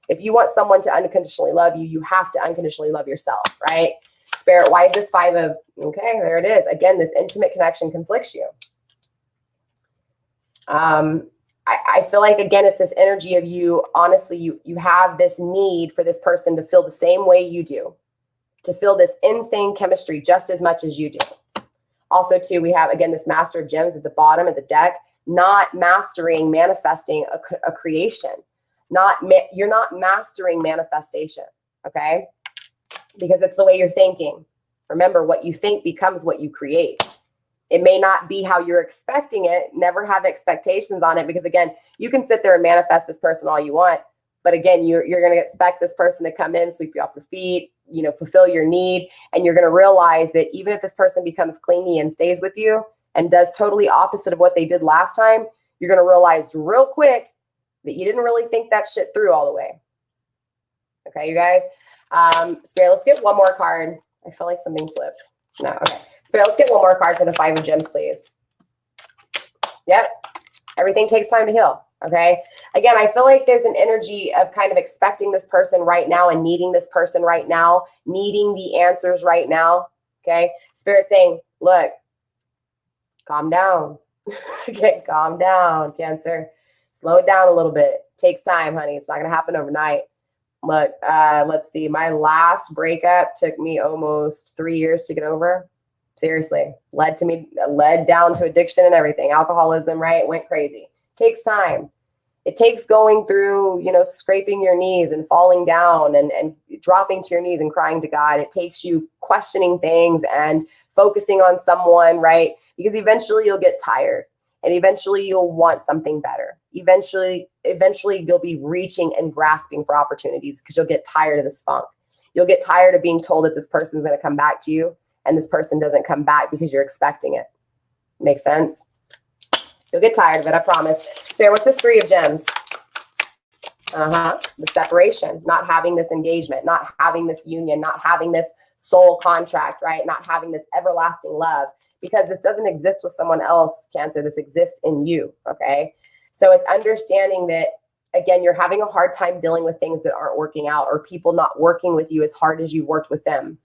If you want someone to unconditionally love you, you have to unconditionally love yourself, right? Spirit, why is this Five of, okay, there it is. Again, this intimate connection conflicts you. I feel like, again, it's this energy of you, honestly, you have this need for this person to feel the same way you do, to feel this insane chemistry just as much as you do. Also, too, we have, again, this Master of Gems at the bottom of the deck, not mastering manifesting a creation. You're not mastering manifestation, okay? Because it's the way you're thinking. Remember, what you think becomes what you create. It may not be how you're expecting it. Never have expectations on it, because again, you can sit there and manifest this person all you want, but again, you're going to expect this person to come in, sweep you off your feet, you know, fulfill your need, and you're going to realize that even if this person becomes clingy and stays with you and does totally opposite of what they did last time, you're going to realize real quick that you didn't really think that shit through all the way. Okay, you guys. Spirit, let's get one more card. I feel like something flipped. No, okay. Spirit, let's get one more card for the 5 of Gems, please. Yep. Everything takes time to heal. Okay. Again, I feel like there's an energy of kind of expecting this person right now and needing this person right now, needing the answers right now. Okay. Spirit saying, look, calm down. Okay. Calm down, Cancer. Slow it down a little bit. Takes time, honey. It's not going to happen overnight. Look, let's see. My last breakup took me almost 3 years to get over. Seriously, led down to addiction and everything. Alcoholism, right? Went crazy. Takes time. It takes going through, you know, scraping your knees and falling down and dropping to your knees and crying to God. It takes you questioning things and focusing on someone, right? Because eventually you'll get tired and eventually you'll want something better. Eventually you'll be reaching and grasping for opportunities because you'll get tired of this funk. You'll get tired of being told that this person's going to come back to you and this person doesn't come back because you're expecting it. Make sense? You'll get tired of it, I promise. Spirit, what's this 3 of Gems? The separation, not having this engagement, not having this union, not having this soul contract, right? Not having this everlasting love, because this doesn't exist with someone else, Cancer. This exists in you, okay? So it's understanding that, again, you're having a hard time dealing with things that aren't working out or people not working with you as hard as you've worked with them.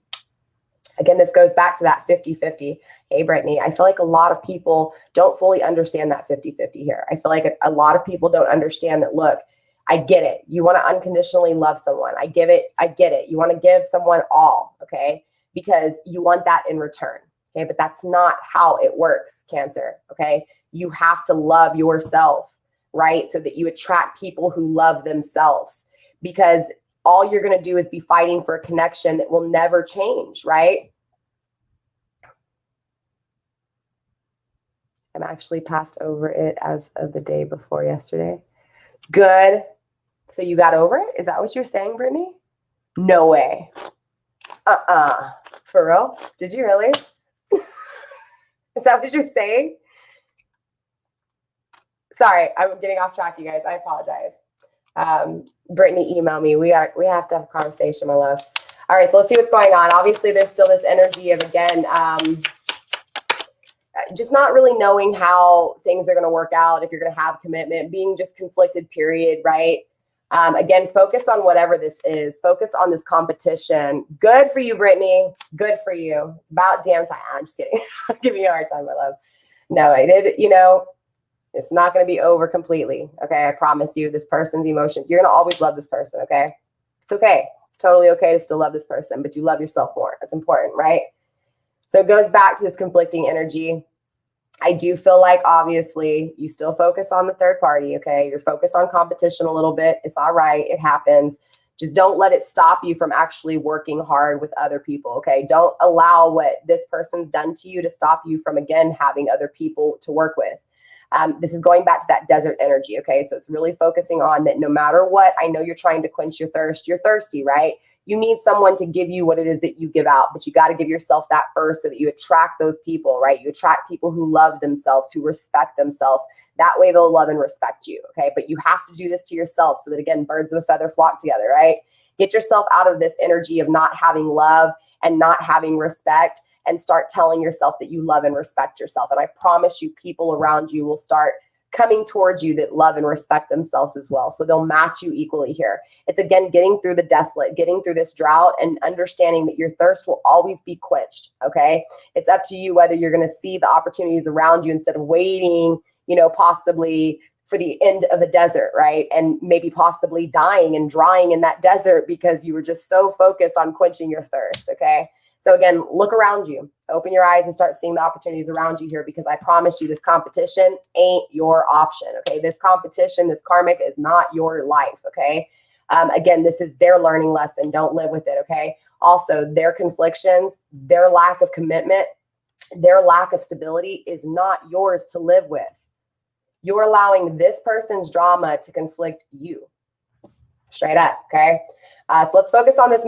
Again, this goes back to that 50-50. Hey, Brittany, I feel like a lot of people don't fully understand that 50-50 here. I feel like a lot of people don't understand that, look, I get it. You want to unconditionally love someone. I get it. You want to give someone all, okay? Because you want that in return, okay? But that's not how it works, Cancer, okay? You have to love yourself, right? So that you attract people who love themselves, because all you're going to do is be fighting for a connection that will never change, right? I'm actually passed over it as of the day before yesterday. Good. So you got over it? Is that what you're saying, Brittany? No way. For real? Did you really? Is that what you're saying? Sorry, I'm getting off track, you guys. I apologize. Brittany, email me. We have to have a conversation, my love. All right, so let's see what's going on. Obviously, there's still this energy of, again, just not really knowing how things are going to work out, if you're going to have commitment, being just conflicted, period, right? Again, focused on whatever this is, focused on this competition. Good for you, Brittany. Good for you. It's about damn time. I'm just kidding. I'm giving you a hard time, my love. No, I did, you know, it's not going to be over completely. Okay. I promise you, this person's emotion, you're going to always love this person. Okay. It's okay. It's totally okay to still love this person, but you love yourself more. That's important, right? So it goes back to this conflicting energy. I do feel like, obviously, you still focus on the third party, okay? You're focused on competition a little bit. It's all right. It happens. Just don't let it stop you from actually working hard with other people, okay? Don't allow what this person's done to you to stop you from, again, having other people to work with. This is going back to that desert energy, okay? So it's really focusing on that no matter what, I know you're trying to quench your thirst. You're thirsty, right? You need someone to give you what it is that you give out, but you got to give yourself that first so that you attract those people, right? You attract people who love themselves, who respect themselves. That way they'll love and respect you, okay? But you have to do this to yourself so that, again, birds of a feather flock together, right? Get yourself out of this energy of not having love and not having respect, and start telling yourself that you love and respect yourself. And I promise you, people around you will start coming towards you that love and respect themselves as well. So they'll match you equally here. It's, again, getting through the desolate, getting through this drought, and understanding that your thirst will always be quenched, okay? It's up to you whether you're going to see the opportunities around you instead of waiting, you know, possibly for the end of the desert, right? And maybe possibly dying and drying in that desert because you were just so focused on quenching your thirst, okay? So again, look around you, open your eyes and start seeing the opportunities around you here, because I promise you this competition ain't your option. Okay. This competition, this karmic is not your life. Okay. Again, this is their learning lesson. Don't live with it. Okay. Also, their conflictions, their lack of commitment, their lack of stability is not yours to live with. You're allowing this person's drama to conflict you. Straight up, okay? So let's focus on this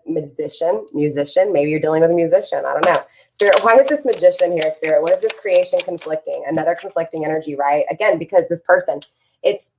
musician. Maybe you're dealing with a musician. I don't know. Spirit, why is this magician here, Spirit? What is this creation conflicting? Another conflicting energy, right? Again, because this person, it's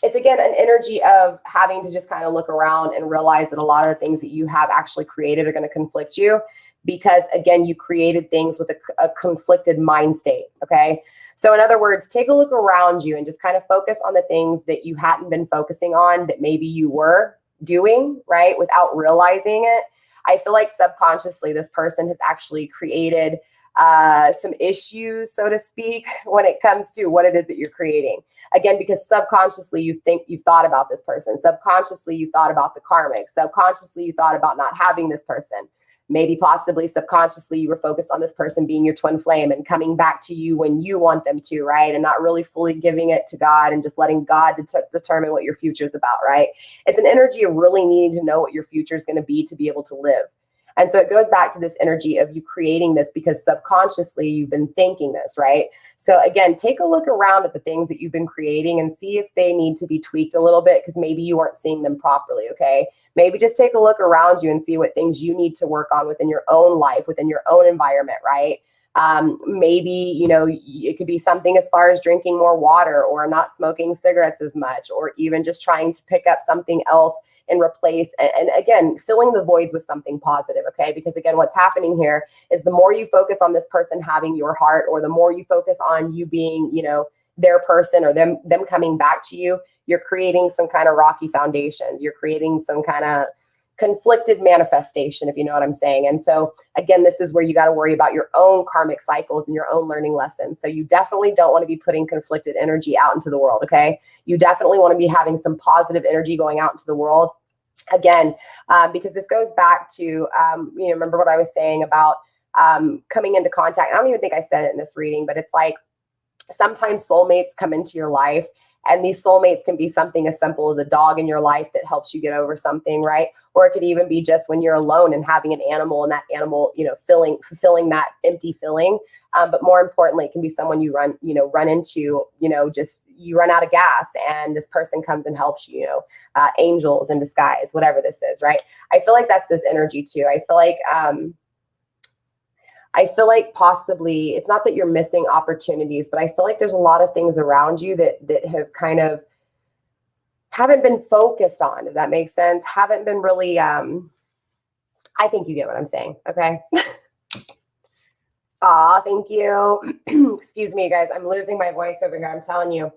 again an energy of having to just kind of look around and realize that a lot of the things that you have actually created are going to conflict you, because again, you created things with a conflicted mind state. Okay. So in other words, take a look around you and just kind of focus on the things that you hadn't been focusing on that maybe you were doing, right, without realizing it. I feel like subconsciously this person has actually created some issues, so to speak, when it comes to what it is that you're creating. Again, because subconsciously you've thought about this person. Subconsciously you thought about the karmic. Subconsciously you thought about not having this person. Maybe possibly subconsciously you were focused on this person being your twin flame and coming back to you when you want them to, right? And not really fully giving it to God and just letting God determine what your future is about, right? It's an energy of really needing to know what your future is going to be to be able to live. And so it goes back to this energy of you creating this because subconsciously you've been thinking this, right? So again, take a look around at the things that you've been creating and see if they need to be tweaked a little bit, because maybe you weren't seeing them properly, okay? Maybe just take a look around you and see what things you need to work on within your own life, within your own environment, right? Maybe, you know, it could be something as far as drinking more water or not smoking cigarettes as much, or even just trying to pick up something else and replace. And again, filling the voids with something positive, okay? Because again, what's happening here is the more you focus on this person having your heart, or the more you focus on you being, you know, their person, or them coming back to you, you're creating some kind of rocky foundations. You're creating some kind of conflicted manifestation, if you know what I'm saying. And so again, this is where you got to worry about your own karmic cycles and your own learning lessons. So you definitely don't want to be putting conflicted energy out into the world, okay? You definitely want to be having some positive energy going out into the world. Again, because this goes back to, you know, remember what I was saying about coming into contact. I don't even think I said it in this reading, but it's like sometimes soulmates come into your life. And these soulmates can be something as simple as a dog in your life that helps you get over something, right? Or it could even be just when you're alone and having an animal, and that animal, you know, fulfilling that empty feeling. But more importantly, it can be someone you run into, you know, just you run out of gas and this person comes and helps you, you know, angels in disguise, whatever this is, right? I feel like that's this energy too. I feel like possibly, it's not that you're missing opportunities, but I feel like there's a lot of things around you that have kind of haven't been focused on. Does that make sense? Haven't been really, I think you get what I'm saying. Okay. Aw, thank you. Excuse me, guys. I'm losing my voice over here. I'm telling you.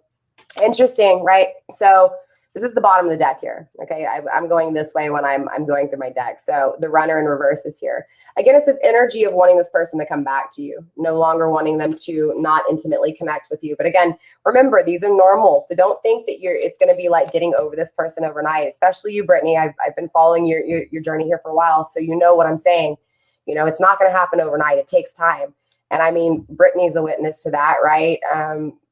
Interesting, right? So this is the bottom of the deck here. Okay, I'm going this way when I'm going through my deck. So the runner in reverse is here. Again, it's this energy of wanting this person to come back to you, no longer wanting them to not intimately connect with you. But again, remember, these are normal. So don't think that it's going to be like getting over this person overnight, especially you, Brittany. I've been following your journey here for a while, so you know what I'm saying. You know, it's not going to happen overnight. It takes time. And I mean, Brittany's a witness to that, right?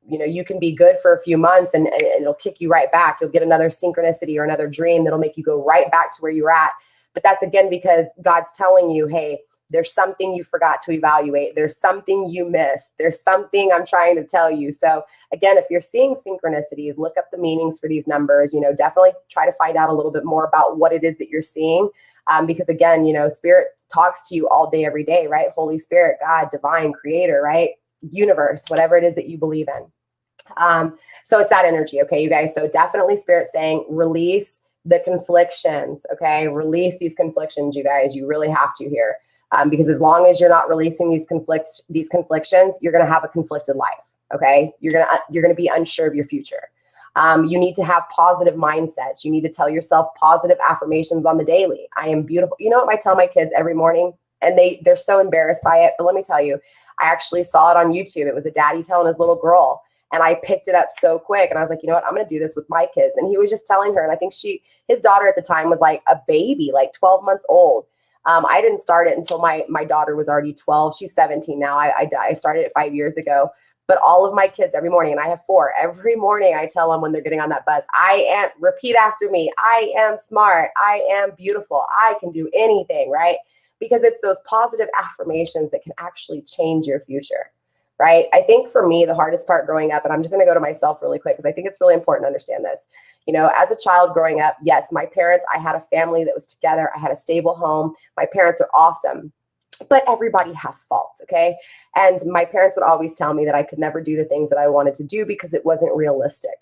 You know, you can be good for a few months and it'll kick you right back. You'll get another synchronicity or another dream that'll make you go right back to where you're at. But that's again because God's telling you, hey, there's something you forgot to evaluate. There's something you missed. There's something I'm trying to tell you. So again, if you're seeing synchronicities, look up the meanings for these numbers. You know, definitely try to find out a little bit more about what it is that you're seeing. Because again, you know, spirit talks to you all day, every day, right? Holy Spirit, God, divine, creator, right? Universe, whatever it is that you believe in. So it's that energy. Okay, you guys. So definitely spirit saying release the conflictions. Okay. Release these conflictions, you guys. You really have to here. Because as long as you're not releasing these conflictions, you're going to have a conflicted life. Okay. You're going to be unsure of your future. You need to have positive mindsets. You need to tell yourself positive affirmations on the daily. I am beautiful. You know what I tell my kids every morning, and they're so embarrassed by it. But let me tell you, I actually saw it on YouTube. It was a daddy telling his little girl. And I picked it up so quick. And I was like, you know what? I'm going to do this with my kids. And he was just telling her. And I think his daughter at the time was like a baby, like 12 months old. I didn't start it until my daughter was already 12. She's 17 now. I started it 5 years ago. But all of my kids every morning, and I have 4, every morning I tell them when they're getting on that bus, repeat after me, I am smart, I am beautiful, I can do anything, right? Because it's those positive affirmations that can actually change your future, right? I think for me, the hardest part growing up, and I'm just going to go to myself really quick because I think it's really important to understand this. You know, as a child growing up, yes, my parents, I had a family that was together. I had a stable home. My parents are awesome. But everybody has faults, okay? And my parents would always tell me that I could never do the things that I wanted to do because it wasn't realistic,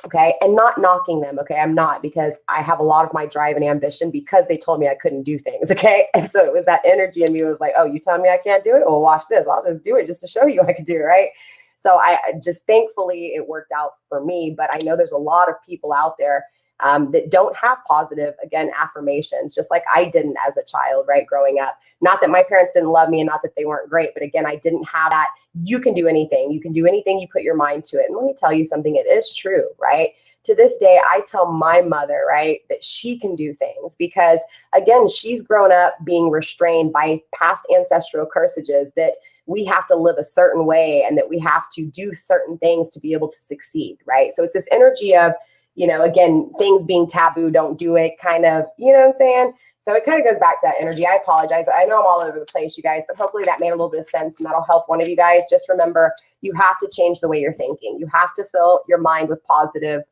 okay? And not knocking them, okay? I'm not, because I have a lot of my drive and ambition because they told me I couldn't do things, okay? And so it was that energy in me was like, oh, you telling me I can't do it? Well, watch this. I'll just do it just to show you I can do it, right? So I just, thankfully, it worked out for me. But I know there's a lot of people out there that don't have positive, again, affirmations, just like I didn't as a child, right, growing up. Not that my parents didn't love me and not that they weren't great, but again, I didn't have that. You can do anything. You can do anything you put your mind to it. And let me tell you something, it is true, right? To this day, I tell my mother, right, that she can do things because, again, she's grown up being restrained by past ancestral cursages that we have to live a certain way and that we have to do certain things to be able to succeed, right? So it's this energy of, you know, again, things being taboo, don't do it kind of, you know what I'm saying? So it kind of goes back to that energy. I apologize. I know I'm all over the place, you guys, but hopefully that made a little bit of sense and that'll help one of you guys. Just remember, you have to change the way you're thinking. You have to fill your mind with positive.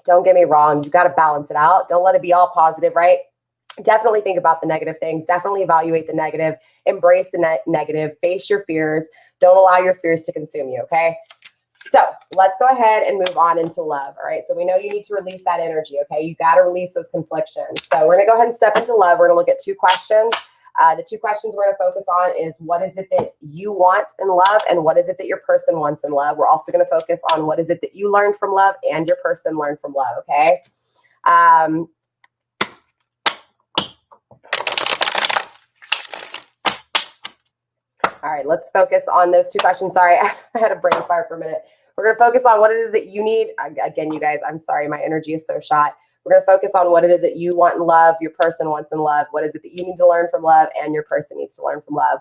Don't get me wrong. You got to balance it out. Don't let it be all positive, right? Definitely think about the negative things. Definitely evaluate the negative. Embrace the negative. Face your fears. Don't allow your fears to consume you, okay? So let's go ahead and move on into love. All right. So we know you need to release that energy. Okay. You got to release those conflictions. So we're going to go ahead and step into love. We're going to look at 2 questions. The 2 questions we're going to focus on is what is it that you want in love and what is it that your person wants in love. We're also going to focus on what is it that you learned from love and your person learned from love. Okay. All right, let's focus on those 2 questions. Sorry, I had a brain fire for a minute. We're going to focus on what it is that you need. Again, you guys, I'm sorry, my energy is so shot. We're going to focus on what it is that you want in love, your person wants in love, what is it that you need to learn from love, and your person needs to learn from love.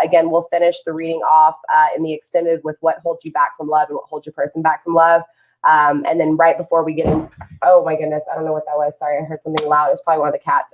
Again, we'll finish the reading off in the extended with what holds you back from love and what holds your person back from love. And then right before we get in, oh my goodness, I don't know what that was. Sorry, I heard something loud. It's probably one of the cats.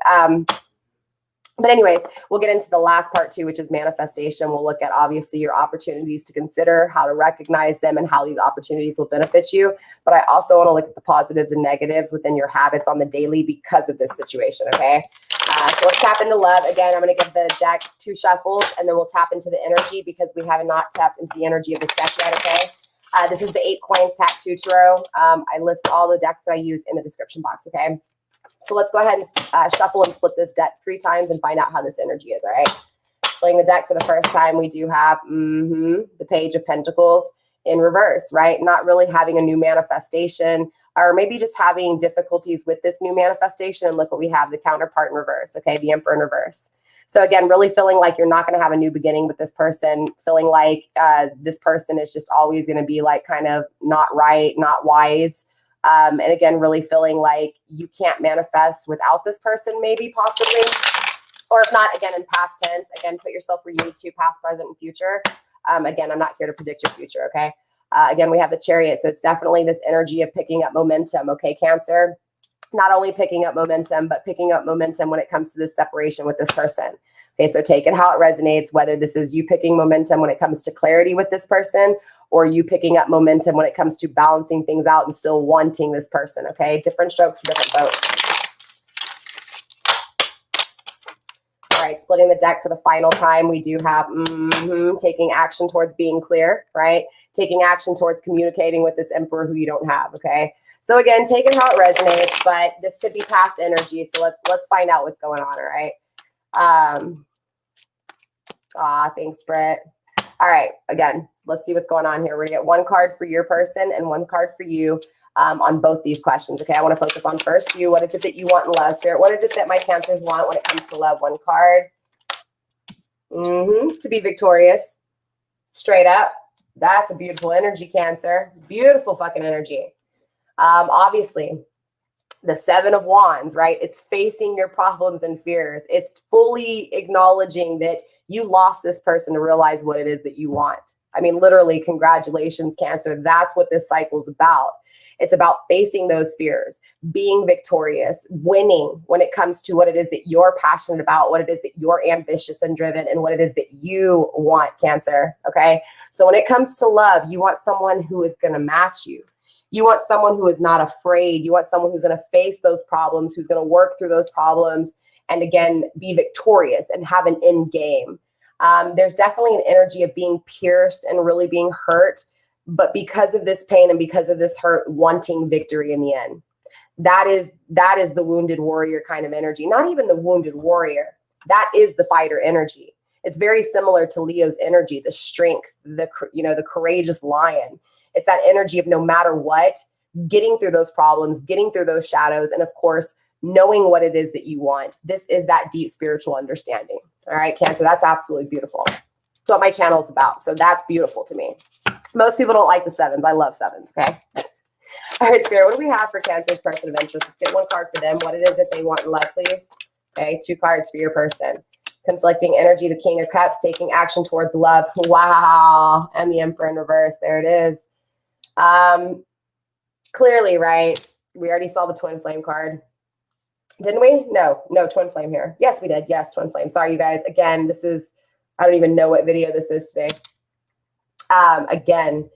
But anyways, we'll get into the last part too, which is manifestation. We'll look at obviously your opportunities to consider, how to recognize them, and how these opportunities will benefit you. But I also want to look at the positives and negatives within your habits on the daily because of this situation, okay? So let's tap into love. Again, I'm going to give the deck 2 shuffles, and then we'll tap into the energy because we have not tapped into the energy of this deck yet, okay? This is the 8 Coins Tattoo Tarot. I list all the decks that I use in the description box, okay? So let's go ahead and shuffle and split this deck 3 times and find out how this energy is, all right? Playing the deck for the first time, we do have the Page of Pentacles in reverse, right? Not really having a new manifestation, or maybe just having difficulties with this new manifestation. And look what we have, the counterpart in reverse, okay? The Emperor in reverse. So again, really feeling like you're not going to have a new beginning with this person, feeling like this person is just always going to be like kind of not right, not wise. And again, really feeling like you can't manifest without this person, maybe, possibly. Or if not, again, in past tense, again, put yourself where you need to, past, present, and future. Again, I'm not here to predict your future, okay? Again, we have the Chariot. So it's definitely this energy of picking up momentum, okay, Cancer? Not only picking up momentum, but picking up momentum when it comes to this separation with this person. Okay, so take it how it resonates, whether this is you picking momentum when it comes to clarity with this person, or you picking up momentum when it comes to balancing things out and still wanting this person, okay? Different strokes for different folks. All right, splitting the deck for the final time, we do have taking action towards being clear, right? Taking action towards communicating with this Emperor who you don't have, okay? So again, take it how it resonates, but this could be past energy, so let's find out what's going on, all right? Thanks, Britt. All right, again, let's see what's going on here. We're gonna get 1 card for your person and 1 card for you on both these questions, okay? I wanna focus on first you. What is it that you want in love, Spirit? What is it that my Cancers want when it comes to love? 1 card. To be victorious, straight up, That's a beautiful energy, Cancer. Beautiful fucking energy. Obviously, the 7 of Wands, right? It's facing your problems and fears. It's fully acknowledging that you lost this person to realize what it is that you want. I mean, literally, congratulations, Cancer. That's what this cycle's about. It's about facing those fears, being victorious, winning when it comes to what it is that you're passionate about, what it is that you're ambitious and driven, and what it is that you want, Cancer, okay? So when it comes to love, you want someone who is going to match you. You want someone who is not afraid. You want someone who's going to face those problems, who's going to work through those problems, and again, be victorious and have an end game. There's definitely an energy of being pierced and really being hurt, but because of this pain and because of this hurt, wanting victory in the end. That is the wounded warrior kind of energy. Not even the wounded warrior. That is the fighter energy. It's very similar to Leo's energy, the strength, the courageous lion. It's that energy of no matter what, getting through those problems, getting through those shadows, and of course, knowing what it is that you want. This is that deep spiritual understanding. All right, Cancer, that's absolutely beautiful. That's what my channel is about. So that's beautiful to me. Most people don't like the 7s. I love 7s, okay? All right, Spirit, what do we have for Cancer's person of interest? Let's get one card for them. What it is that they want in love, please. Okay, 2 cards for your person. Conflicting energy, the King of Cups, taking action towards love. Wow. And the Emperor in reverse. There it is. Clearly, right? We already saw the Twin Flame card. Didn't we? No, Twin Flame here. Yes, we did. Yes, Twin Flame. Sorry, you guys. Again, this is, I don't even know what video this is today. Again,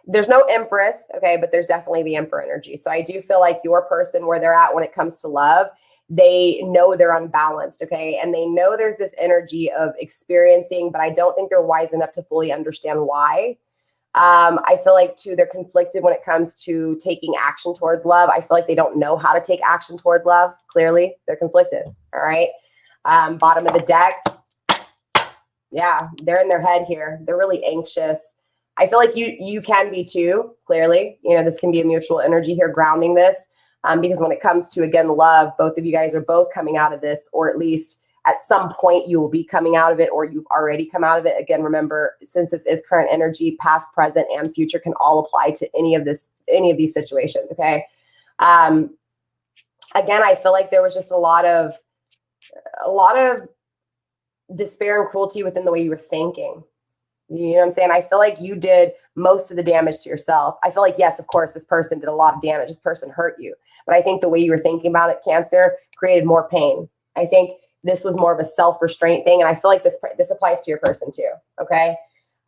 there's no Empress, okay, but there's definitely the Emperor energy. So I do feel like your person, where they're at when it comes to love, they know they're unbalanced, okay? And they know there's this energy of experiencing, but I don't think they're wise enough to fully understand why. I feel like, too, they're conflicted when it comes to taking action towards love. I feel like they don't know how to take action towards love. Clearly, they're conflicted, all right? Bottom of the deck. Yeah, they're in their head here. They're really anxious. I feel like you can be too, clearly. You know, this can be a mutual energy here grounding this. Because when it comes to, again, love, both of you guys are both coming out of this, or at least at some point you will be coming out of it, or you've already come out of it. Again, remember, since this is current energy, past, present, and future can all apply to any of these situations, okay? Again, I feel like there was just a lot of despair and cruelty within the way you were thinking. You know what I'm saying? I feel like you did most of the damage to yourself. I feel like, yes, of course, this person did a lot of damage. This person hurt you. But I think the way you were thinking about it, Cancer, created more pain. I think this was more of a self-restraint thing. And I feel like this applies to your person too, okay?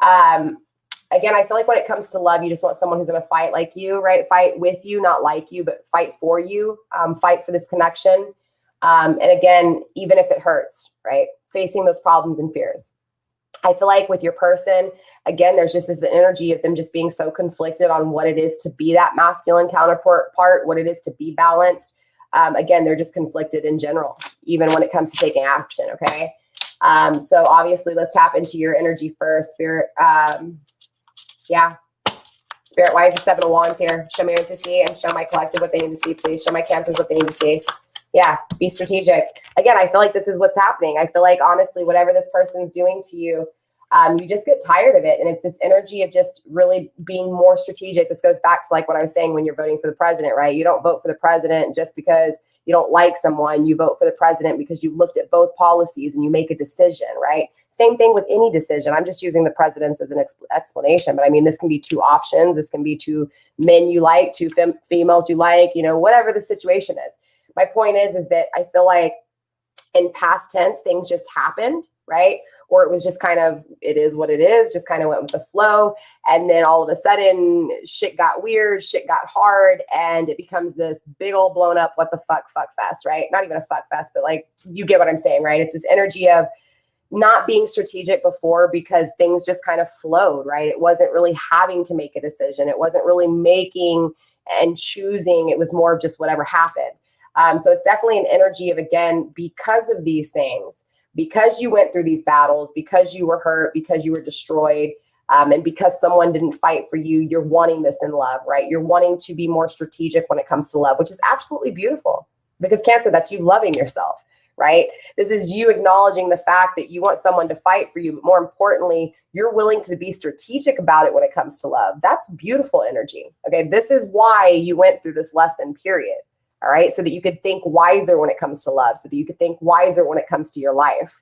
Again, I feel like when it comes to love, you just want someone who's going to fight like you, right? Fight with you, not like you, but fight for you. Fight for this connection. And again, even if it hurts, right? Facing those problems and fears. I feel like with your person, again, there's just this energy of them just being so conflicted on what it is to be that masculine counterpart, what it is to be balanced. Again, they're just conflicted in general, even when it comes to taking action, okay? So obviously, let's tap into your energy first, Spirit. Yeah. Spirit, why is the 7 of Wands here? Show me what to see and show my collective what they need to see, please. Show my Cancers what they need to see. Yeah, be strategic. Again, I feel like this is what's happening. I feel like, honestly, whatever this person's doing to you, you just get tired of it. And it's this energy of just really being more strategic. This goes back to like what I was saying when you're voting for the president, right? You don't vote for the president just because you don't like someone. You vote for the president because you looked at both policies and you make a decision, right? Same thing with any decision. I'm just using the presidents as an explanation, but I mean, this can be 2 options. This can be 2 men you like, 2 females you like, you know, whatever the situation is. My point is that I feel like in past tense, things just happened, right? Or it was just kind of, it is what it is, just kind of went with the flow. And then all of a sudden, shit got weird, shit got hard, and it becomes this big old blown up, what the fuck fest, right? Not even a fuck fest, but like, you get what I'm saying, right? It's this energy of not being strategic before because things just kind of flowed, right? It wasn't really having to make a decision. It wasn't really making and choosing. It was more of just whatever happened. So it's definitely an energy of, again, because of these things, because you went through these battles, because you were hurt, because you were destroyed, and because someone didn't fight for you, you're wanting this in love, right? You're wanting to be more strategic when it comes to love, which is absolutely beautiful because Cancer, that's you loving yourself, right? This is you acknowledging the fact that you want someone to fight for you, but more importantly, you're willing to be strategic about it when it comes to love. That's beautiful energy. Okay, this is why you went through this lesson, period. All right, so that you could think wiser when it comes to love, so that you could think wiser when it comes to your life.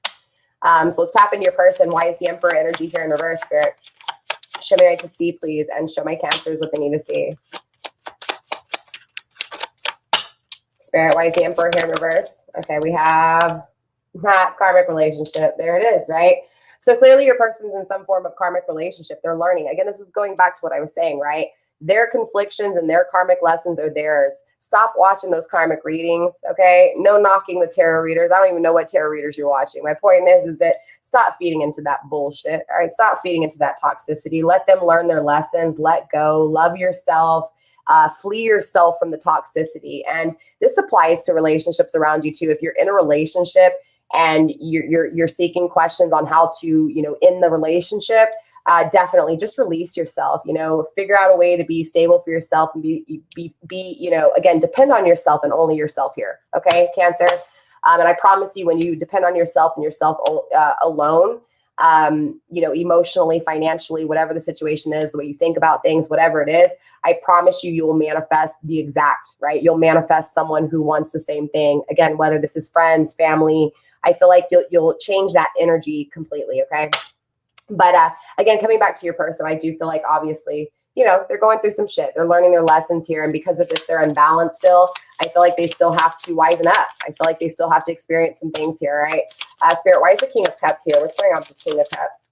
So let's tap into your person. Why is the Emperor energy here in reverse, Spirit? Show me what I need to see, please, and show my Cancers what they need to see. Spirit, why is the Emperor here in reverse? Okay, we have that karmic relationship. There it is, right? So clearly your person's in some form of karmic relationship. They're learning. Again, this is going back to what I was saying, right? Their conflictions and their karmic lessons are theirs. Stop watching those karmic readings, okay? No knocking the tarot readers. I don't even know what tarot readers you're watching. My point is that stop feeding into that bullshit, all right? Stop feeding into that toxicity. Let them learn their lessons. Let go. Love yourself. Flee yourself from the toxicity. And this applies to relationships around you too. If you're in a relationship and you're seeking questions on how to, end the relationship, definitely just release yourself, figure out a way to be stable for yourself and be, again, depend on yourself and only yourself here. Okay, Cancer. And I promise you, when you depend on yourself and yourself alone, emotionally, financially, whatever the situation is, the way you think about things, whatever it is, I promise you, you will manifest the exact, right? You'll manifest someone who wants the same thing. Again, whether this is friends, family, I feel like you'll change that energy completely. Okay. But again, coming back to your person, I do feel like obviously, they're going through some shit. They're learning their lessons here. And because of this, they're unbalanced still. I feel like they still have to wisen up. I feel like they still have to experience some things here, right? Spirit, why is the King of Cups here? What's going on with this King of Cups?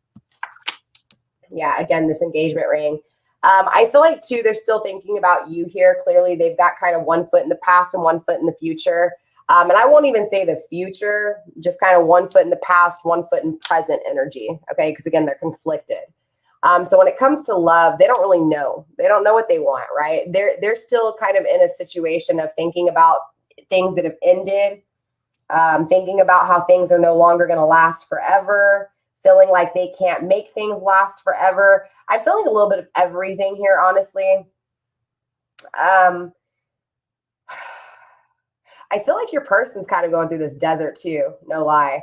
Yeah, again, this engagement ring. I feel like, too, they're still thinking about you here. Clearly, they've got kind of one foot in the past and one foot in the future. And I won't even say the future, just kind of one foot in the past, one foot in present energy, okay? Because, again, they're conflicted. So when it comes to love, they don't really know. They don't know what they want, right? They're still kind of in a situation of thinking about things that have ended, thinking about how things are no longer going to last forever, feeling like they can't make things last forever. I'm feeling a little bit of everything here, honestly. I feel like your person's kind of going through this desert too, no lie.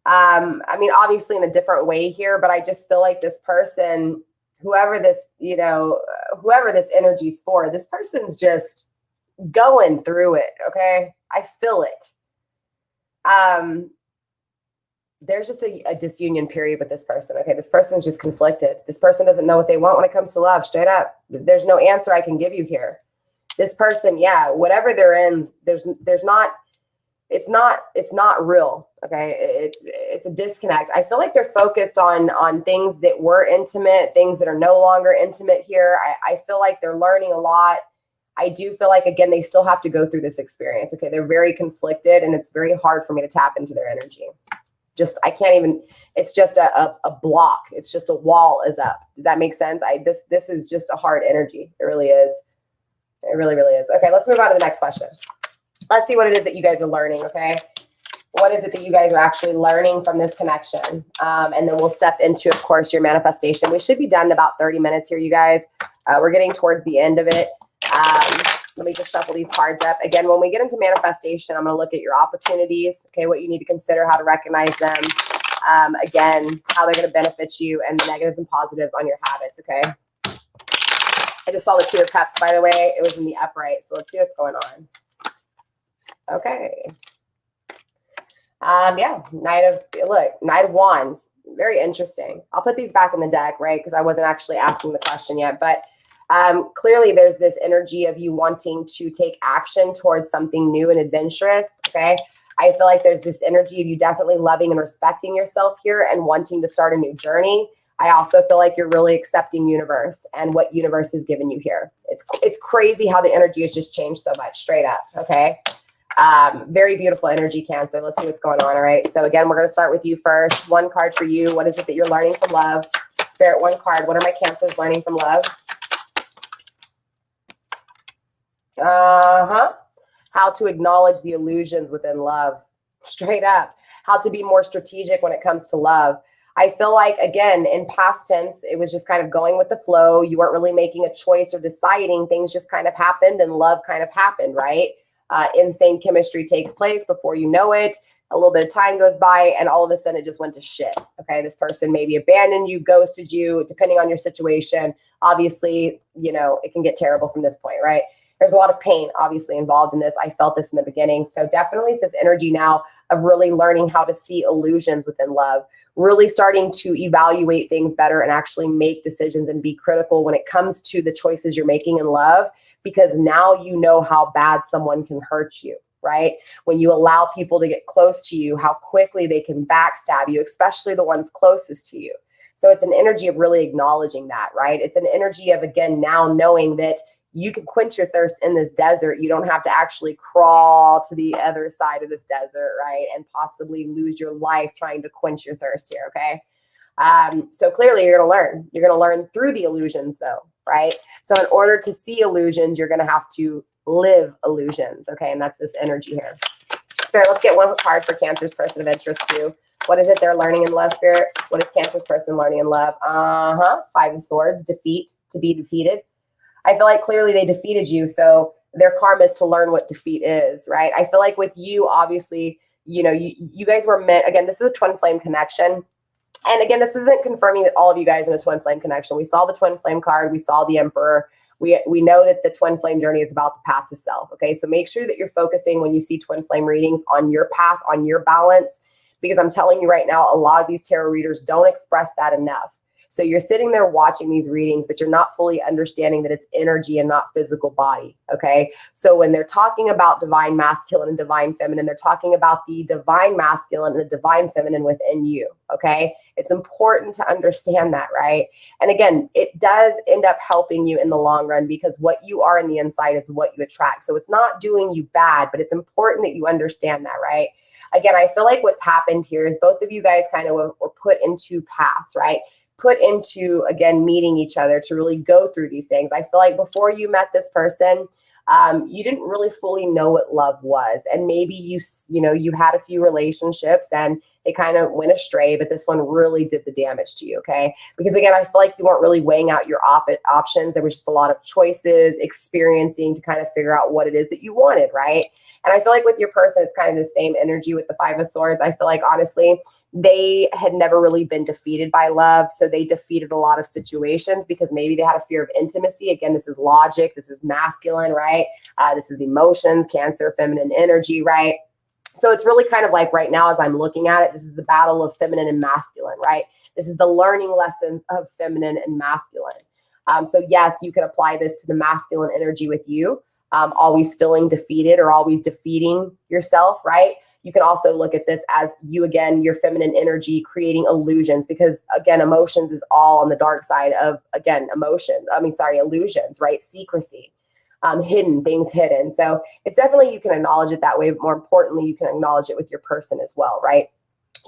I mean, obviously in a different way here, but I just feel like this person, whoever this energy's for, this person's just going through it, okay? I feel it. There's just a disunion period with this person, okay? This person's just conflicted. This person doesn't know what they want when it comes to love, straight up. There's no answer I can give you here. This person, yeah, whatever they're in, it's not real, okay? It's a disconnect. I feel like they're focused on things that were intimate, things that are no longer intimate here. I feel like they're learning a lot. I do feel like, again, they still have to go through this experience, okay? They're very conflicted, and it's very hard for me to tap into their energy. I can't even, it's just a block. It's just a wall is up. Does that make sense? This is just a hard energy. It really is. It really, really is. Okay, let's move on to the next question. Let's see what it is that you guys are learning, okay? What is it that you guys are actually learning from this connection? And then we'll step into, of course, your manifestation. We should be done in about 30 minutes here, you guys. We're getting towards the end of it. Let me just shuffle these cards up. Again, when we get into manifestation, I'm going to look at your opportunities, okay, what you need to consider, how to recognize them. Again, how they're going to benefit you, and the negatives and positives on your habits, okay? I just saw the Two of Cups, by the way. It was in the upright, so let's see what's going on. Okay. Yeah, Knight of Wands. Very interesting. I'll put these back in the deck, right? Because I wasn't actually asking the question yet. But clearly there's this energy of you wanting to take action towards something new and adventurous, okay? I feel like there's this energy of you definitely loving and respecting yourself here and wanting to start a new journey. I also feel like you're really accepting universe and what universe has given you here. It's crazy how the energy has just changed so much, straight up, okay? Very beautiful energy, Cancer. Let's see what's going on, all right? So again, we're going to start with you first. One card for you. What is it that you're learning from love? Spirit, one card. What are my Cancers learning from love? How to acknowledge the illusions within love. Straight up. How to be more strategic when it comes to love. I feel like, again, in past tense, it was just kind of going with the flow. You weren't really making a choice or deciding. Things just kind of happened and love kind of happened, right? Insane chemistry takes place before you know it. A little bit of time goes by and all of a sudden it just went to shit. Okay. This person maybe abandoned you, ghosted you, depending on your situation. Obviously, you know, it can get terrible from this point, right? There's a lot of pain obviously involved in this. I felt this in the beginning. So definitely it's this energy now of really learning how to see illusions within love, really starting to evaluate things better and actually make decisions and be critical when it comes to the choices you're making in love, because now you know how bad someone can hurt you, right? When you allow people to get close to you, how quickly they can backstab you, especially the ones closest to you. So it's an energy of really acknowledging that, right? It's an energy of, again, now knowing that you can quench your thirst in this desert. You don't have to actually crawl to the other side of this desert, right? And possibly lose your life trying to quench your thirst here, okay? So clearly you're going to learn. You're going to learn through the illusions though, right? So in order to see illusions, you're going to have to live illusions, okay? And that's this energy here. Spirit, let's get one card for Cancer's person of interest too. What is it they're learning in love, Spirit? What is Cancer's person learning in love? Five of Swords, defeat, to be defeated. I feel like clearly they defeated you, so their karma is to learn what defeat is, right? I feel like with you, obviously, you know, you guys were meant, again, this is a twin flame connection. And again, this isn't confirming that all of you guys in a twin flame connection. We saw the twin flame card. We saw the Emperor. We know that the twin flame journey is about the path to self, okay? So make sure that you're focusing when you see twin flame readings on your path, on your balance, because I'm telling you right now, a lot of these tarot readers don't express that enough. So you're sitting there watching these readings, but you're not fully understanding that it's energy and not physical body, okay? So when they're talking about divine masculine and divine feminine, they're talking about the divine masculine and the divine feminine within you, okay? It's important to understand that, right? And again, it does end up helping you in the long run, because what you are in the inside is what you attract. So it's not doing you bad, but it's important that you understand that, right? Again, I feel like what's happened here is both of you guys kind of were put into paths, right? Put into, again, meeting each other to really go through these things. I feel like before you met this person, you didn't really fully know what love was. And maybe you had a few relationships and it kind of went astray, but this one really did the damage to you, okay? Because again, I feel like you weren't really weighing out your options. There was just a lot of choices, experiencing to kind of figure out what it is that you wanted, right? And I feel like with your person, it's kind of the same energy with the Five of Swords. I feel like, honestly, they had never really been defeated by love. So they defeated a lot of situations because maybe they had a fear of intimacy. Again, this is logic. This is masculine, right? This is emotions, Cancer, feminine energy, right? So it's really kind of like right now, as I'm looking at it, this is the battle of feminine and masculine, right? This is the learning lessons of feminine and masculine. So yes, you can apply this to the masculine energy with you. Always feeling defeated or always defeating yourself, right? You can also look at this as you, again, your feminine energy creating illusions, because again, emotions is all on the dark side of, again, illusions, right? Secrecy, hidden, things hidden. So it's definitely, you can acknowledge it that way, but more importantly, you can acknowledge it with your person as well, right?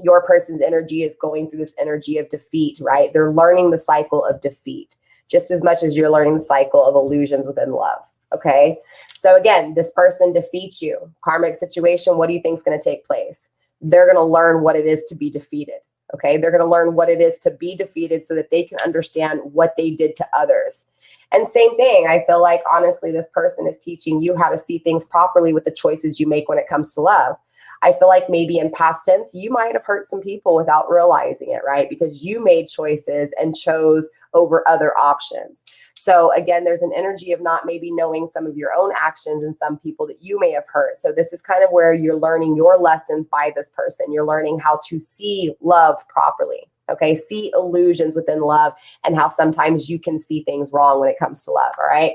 Your person's energy is going through this energy of defeat, right? They're learning the cycle of defeat just as much as you're learning the cycle of illusions within love. Okay. So again, this person defeats you. Karmic situation. What do you think is going to take place? They're going to learn what it is to be defeated. Okay. They're going to learn what it is to be defeated so that they can understand what they did to others. And same thing. I feel like, honestly, this person is teaching you how to see things properly with the choices you make when it comes to love. I feel like maybe in past tense, you might have hurt some people without realizing it, right? Because you made choices and chose over other options. So again, there's an energy of not maybe knowing some of your own actions and some people that you may have hurt. So this is kind of where you're learning your lessons by this person. You're learning how to see love properly. Okay, see illusions within love and how sometimes you can see things wrong when it comes to love. All right.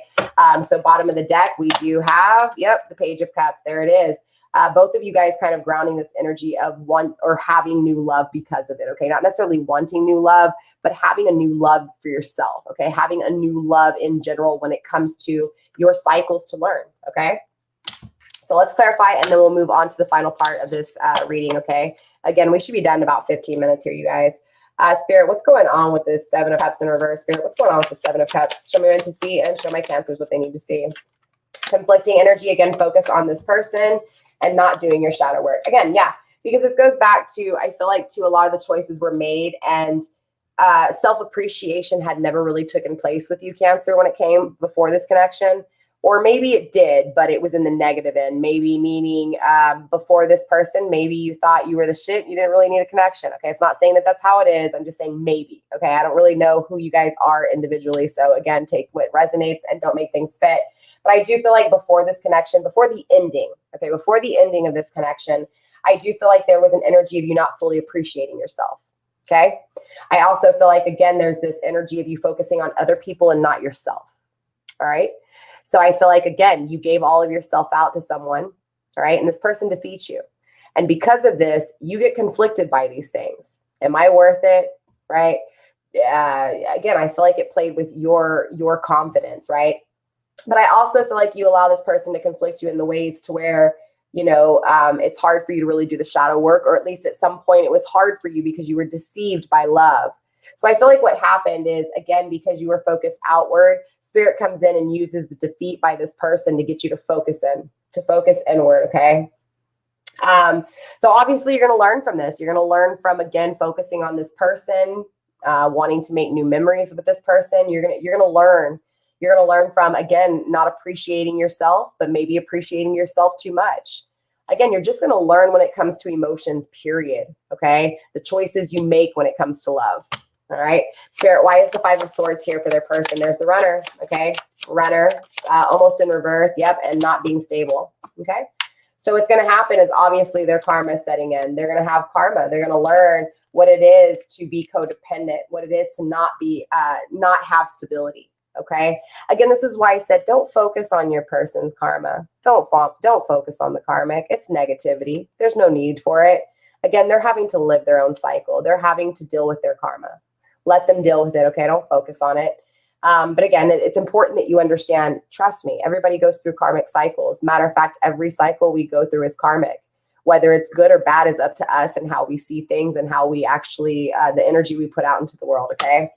So bottom of the deck, we do have, the Page of Cups. There it is. Both of you guys kind of grounding this energy of want or having new love because of it. Okay. Not necessarily wanting new love, but having a new love for yourself. Okay. Having a new love in general when it comes to your cycles to learn. Okay. So let's clarify and then we'll move on to the final part of this reading. Okay. Again, we should be done in about 15 minutes here, you guys. Spirit, what's going on with this Seven of Cups in reverse? Spirit, what's going on with the Seven of Cups? Show me what to see and show my Cancers what they need to see. Conflicting energy, again, focused on this person and not doing your shadow work. Again, because this goes back to, I feel like, to a lot of the choices were made and self-appreciation had never really taken place with you, Cancer, when it came before this connection. Or maybe it did, but it was in the negative end. Maybe meaning before this person, maybe you thought you were the shit. You didn't really need a connection. Okay. It's not saying that that's how it is. I'm just saying maybe. Okay. I don't really know who you guys are individually. So again, take what resonates and don't make things fit. But I do feel like before this connection, before the ending, okay, before the ending of this connection, I do feel like there was an energy of you not fully appreciating yourself. Okay. I also feel like, again, there's this energy of you focusing on other people and not yourself. All right. So I feel like, again, you gave all of yourself out to someone, all right? And this person defeats you. And because of this, you get conflicted by these things. Am I worth it, right? Again, I feel like it played with your confidence, right? But I also feel like you allow this person to conflict you in the ways to where, you know, it's hard for you to really do the shadow work, or at least at some point it was hard for you because you were deceived by love. So I feel like what happened is, again, because you were focused outward, spirit comes in and uses the defeat by this person to get you to focus inward, okay? So obviously you're going to learn from this. You're going to learn from, again, focusing on this person, wanting to make new memories with this person. You're going to learn. You're going to learn from, again, not appreciating yourself, but maybe appreciating yourself too much. Again, you're just going to learn when it comes to emotions, period, okay? The choices you make when it comes to love. All right, Spirit, why is the Five of Swords here for their person? There's the runner, okay? Runner, almost in reverse, yep, and not being stable, okay? So what's going to happen is obviously their karma is setting in. They're going to have karma. They're going to learn what it is to be codependent, what it is to not have stability, okay? Again, this is why I said don't focus on your person's karma. Don't focus on the karmic. It's negativity. There's no need for it. Again, they're having to live their own cycle. They're having to deal with their karma. Let them deal with it, okay? Don't focus on it. But again, it's important that you understand, trust me, everybody goes through karmic cycles. Matter of fact, every cycle we go through is karmic. Whether it's good or bad is up to us and how we see things and how we actually, the energy we put out into the world, okay?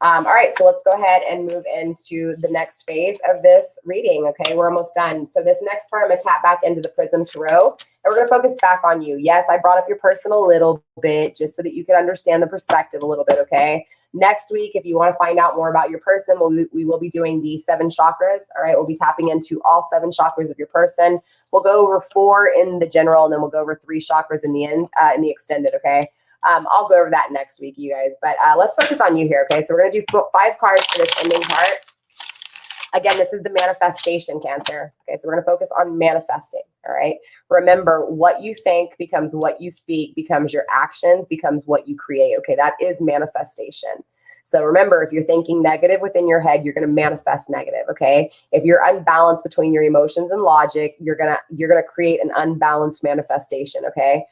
All right, so let's go ahead and move into the next phase of this reading, okay? We're almost done. So this next part, I'm going to tap back into the Prism Tarot, and we're going to focus back on you. Yes, I brought up your person a little bit just so that you can understand the perspective a little bit, okay? Next week, if you want to find out more about your person, we will be doing the 7 chakras, all right? We'll be tapping into all 7 chakras of your person. We'll go over 4 in the general, and then we'll go over 3 chakras in the end, in the extended, okay? I'll go over that next week, you guys. But let's focus on you here, okay? So we're going to do 5 cards for this ending part. Again, this is the manifestation, Cancer. Okay, so we're going to focus on manifesting, all right? Remember, what you think becomes what you speak, becomes your actions, becomes what you create, okay? That is manifestation. So remember, if you're thinking negative within your head, you're going to manifest negative, okay? If you're unbalanced between your emotions and logic, you're going to create an unbalanced manifestation, okay?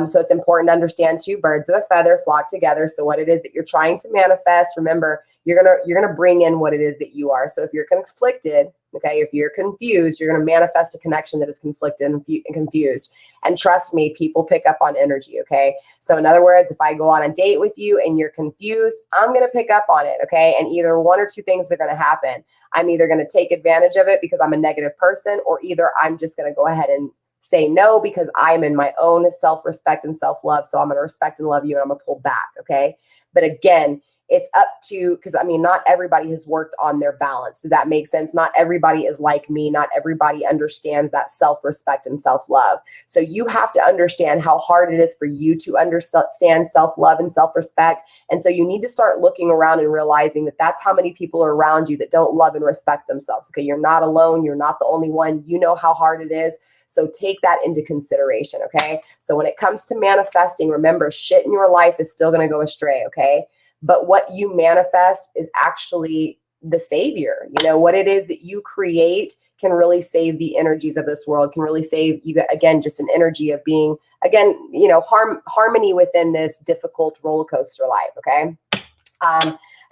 So it's important to understand, too, birds of a feather flock together. So what it is that you're trying to manifest, remember, you're gonna bring in what it is that you are. So if you're conflicted, okay, if you're confused, you're gonna manifest a connection that is conflicted and confused. And trust me, people pick up on energy, okay? So in other words, if I go on a date with you and you're confused, I'm gonna pick up on it, okay? And either 1 or 2 things are gonna happen. I'm either gonna take advantage of it because I'm a negative person, or either I'm just gonna go ahead and say no because I'm in my own self-respect and self-love. So I'm going to respect and love you and I'm going to pull back. Okay. But again, it's up to, because I mean, not everybody has worked on their balance. Does that make sense? Not everybody is like me. Not everybody understands that self-respect and self-love. So you have to understand how hard it is for you to understand self-love and self-respect. And so you need to start looking around and realizing that that's how many people are around you that don't love and respect themselves. Okay. You're not alone. You're not the only one. You know how hard it is. So take that into consideration. Okay. So when it comes to manifesting, remember, shit in your life is still going to go astray. Okay. But what you manifest is actually the savior. You know, what it is that you create can really save the energies of this world, can really save you, again, just an energy of being, again, you know, harmony within this difficult roller coaster life, okay?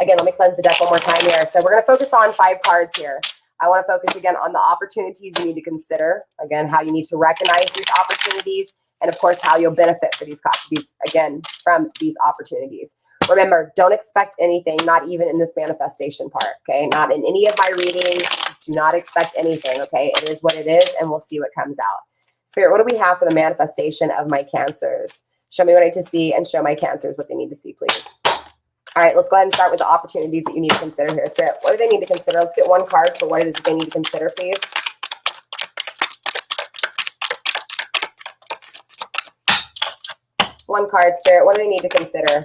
Again, let me cleanse the deck one more time here. So we're going to focus on 5 cards here. I want to focus again on the opportunities you need to consider, again, how you need to recognize these opportunities, and of course, how you'll benefit for these again, from these opportunities. Remember, don't expect anything, not even in this manifestation part, okay? Not in any of my readings. Do not expect anything, okay? It is what it is, and we'll see what comes out. Spirit, what do we have for the manifestation of my Cancers? Show me what I need to see, and show my Cancers what they need to see, please. All right, let's go ahead and start with the opportunities that you need to consider here. Spirit, what do they need to consider? Let's get one card for what it is that they need to consider, please. One card, Spirit, what do they need to consider?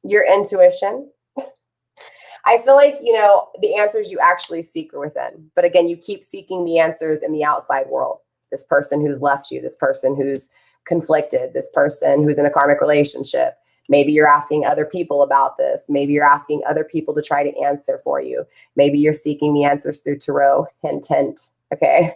Your intuition. I feel like, you know, the answers you actually seek are within. But again, you keep seeking the answers in the outside world. This person who's left you, this person who's conflicted, this person who's in a karmic relationship. Maybe you're asking other people about this. Maybe you're asking other people to try to answer for you. Maybe you're seeking the answers through tarot. Hint, hint. Okay.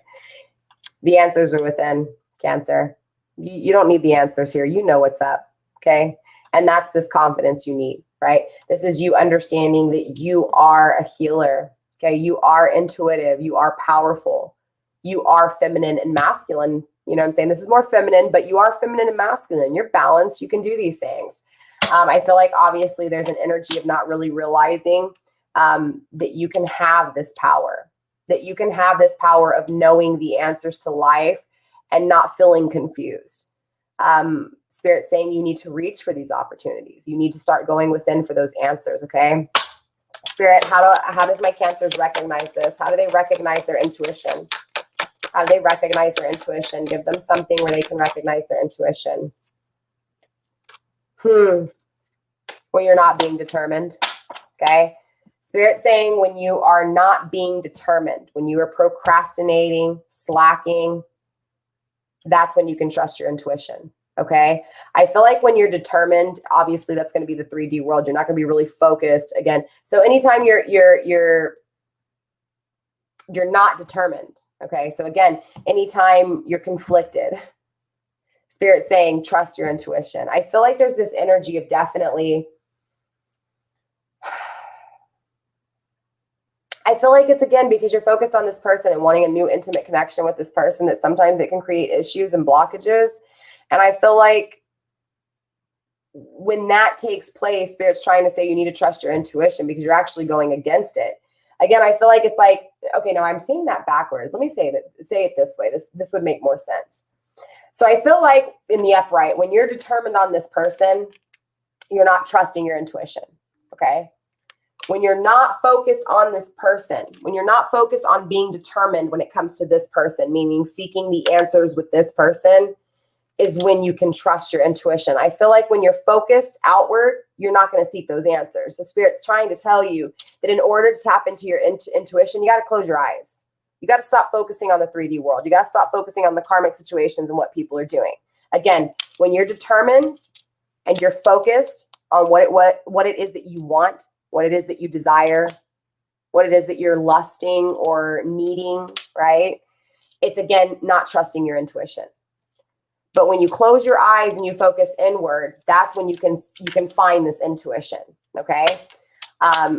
The answers are within, Cancer. You don't need the answers here. You know what's up. Okay. And that's this confidence you need, right? This is you understanding that you are a healer. Okay. You are intuitive. You are powerful. You are feminine and masculine. You know what I'm saying? This is more feminine, but you are feminine and masculine. You're balanced. You can do these things. I feel like obviously there's an energy of not really realizing that you can have this power, that you can have this power of knowing the answers to life and not feeling confused. Spirit saying you need to reach for these opportunities. You need to start going within for those answers, okay? Spirit, how does my Cancers recognize this? How do they recognize their intuition? How do they recognize their intuition? Give them something where they can recognize their intuition. When you're not being determined, okay? Spirit saying when you are not being determined, when you are procrastinating, slacking, that's when you can trust your intuition, okay? I feel like when you're determined, obviously that's going to be the 3D world. You're not going to be really focused again. So anytime you're not determined, okay? So again, anytime you're conflicted, Spirit saying trust your intuition. I feel like there's this energy of definitely, I feel like it's again because you're focused on this person and wanting a new intimate connection with this person that sometimes it can create issues and blockages. And I feel like when that takes place, Spirit's trying to say you need to trust your intuition because you're actually going against it. Again, I feel like it's like, okay, no, I'm saying that backwards. Let me say it this way. This would make more sense. So I feel like in the upright, when you're determined on this person, you're not trusting your intuition, okay? When you're not focused on this person, when you're not focused on being determined when it comes to this person, meaning seeking the answers with this person, is when you can trust your intuition. I feel like when you're focused outward, you're not going to seek those answers. So Spirit's trying to tell you that in order to tap into your intuition, you got to close your eyes. You got to stop focusing on the 3D world. You got to stop focusing on the karmic situations and what people are doing. Again, when you're determined and you're focused on what it is that you want, what it is that you desire, what it is that you're lusting or needing, right? It's again, not trusting your intuition. But when you close your eyes and you focus inward, that's when you can find this intuition, okay?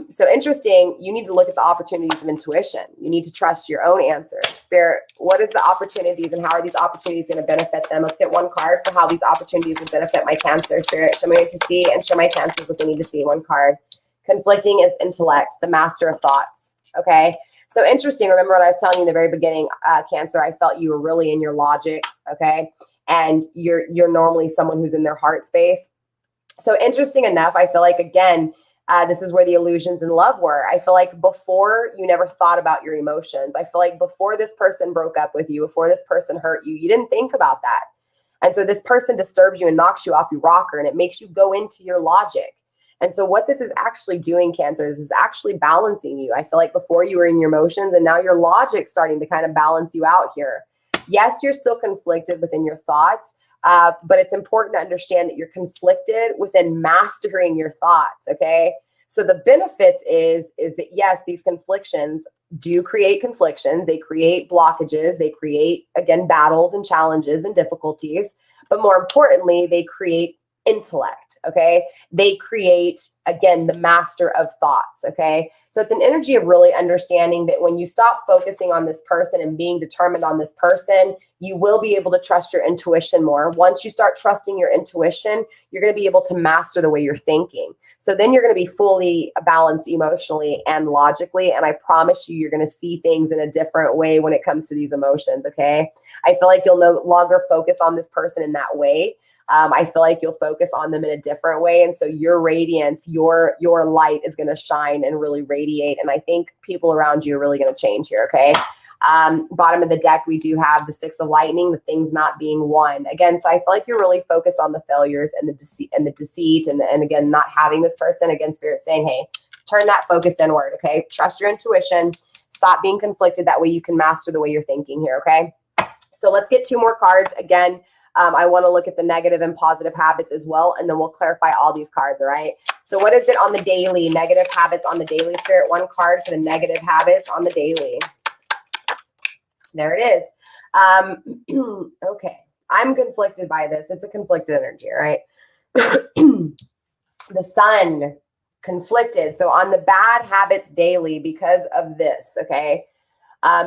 So interesting, you need to look at the opportunities of intuition. You need to trust your own answers. Spirit, what is the opportunities and how are these opportunities going to benefit them? Let's get one card for how these opportunities will benefit my Cancer. Spirit, show me what to see and show my Cancers what they need to see. One card. Conflicting is intellect, the master of thoughts, okay? So interesting, remember when I was telling you in the very beginning, Cancer, I felt you were really in your logic, okay? And you're normally someone who's in their heart space. So interesting enough, I feel like, again, this is where the illusions in love were. I feel like before you never thought about your emotions. I feel like before this person broke up with you, before this person hurt you, you didn't think about that. And so this person disturbs you and knocks you off your rocker and it makes you go into your logic. And so what this is actually doing, Cancer, is actually balancing you. I feel like before you were in your emotions and now your logic's starting to kind of balance you out here. Yes, you're still conflicted within your thoughts, but it's important to understand that you're conflicted within mastering your thoughts, okay? So the benefits is that, yes, these conflictions do create conflictions. They create blockages. They create, again, battles and challenges and difficulties. But more importantly, they create intellect, okay? They create, again, the master of thoughts, okay? So it's an energy of really understanding that when you stop focusing on this person and being determined on this person, you will be able to trust your intuition more. Once you start trusting your intuition, you're going to be able to master the way you're thinking. So then you're going to be fully balanced emotionally and logically, and I promise you, you're going to see things in a different way when it comes to these emotions, okay? I feel like you'll no longer focus on this person in that way. I feel like you'll focus on them in a different way. And so your radiance, your light is going to shine and really radiate. And I think people around you are really going to change here, okay? Bottom of the deck, we do have the Six of Lightning, the things not being won. Again, so I feel like you're really focused on the failures and the deceit and again, not having this person. Again, Spirit saying, hey, turn that focus inward, okay? Trust your intuition. Stop being conflicted. That way you can master the way you're thinking here, okay? So let's get 2 more cards. Again, I want to look at the negative and positive habits as well, and then we'll clarify all these cards, all right? So what is it on the daily? Negative habits on the daily, Spirit. 1 card for the negative habits on the daily. There it is. Okay. I'm conflicted by this. It's a conflicted energy, all right? The sun, conflicted. So on the bad habits daily, because of this, okay?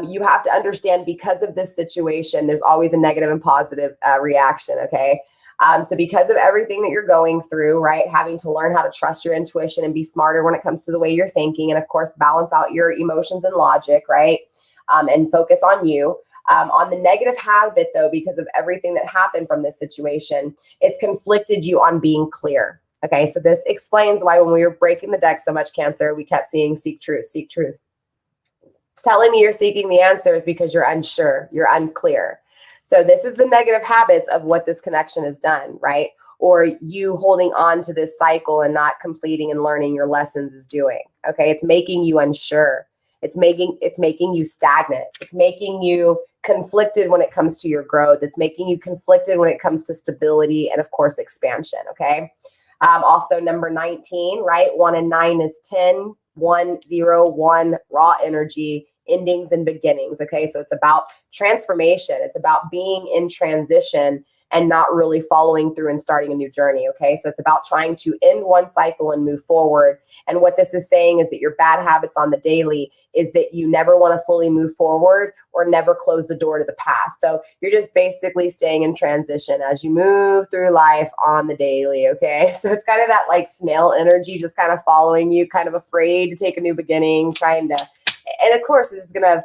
You have to understand because of this situation, there's always a negative and positive reaction, okay? So because of everything that you're going through, right, having to learn how to trust your intuition and be smarter when it comes to the way you're thinking, and of course, balance out your emotions and logic, right, and focus on you. On the negative habit, though, because of everything that happened from this situation, it's conflicted you on being clear, okay? So this explains why when we were breaking the deck so much, Cancer, we kept seeing seek truth, seek truth. It's telling me you're seeking the answers because you're unsure, you're unclear. So this is the negative habits of what this connection has done, right? Or you holding on to this cycle and not completing and learning your lessons is doing, okay? It's making you unsure. It's making you stagnant. It's making you conflicted when it comes to your growth. It's making you conflicted when it comes to stability and, of course, expansion, okay? Also, number 19, right? 1 and 9 is 10. 1, 0, 1, raw energy, endings and beginnings, okay? So it's about transformation. It's about being in transition and not really following through and starting a new journey, okay? So it's about trying to end one cycle and move forward. And what this is saying is that your bad habits on the daily is that you never want to fully move forward or never close the door to the past. So you're just basically staying in transition as you move through life on the daily, okay? So it's kind of that like snail energy, just kind of following you, kind of afraid to take a new beginning, trying to, and of course, this is going to,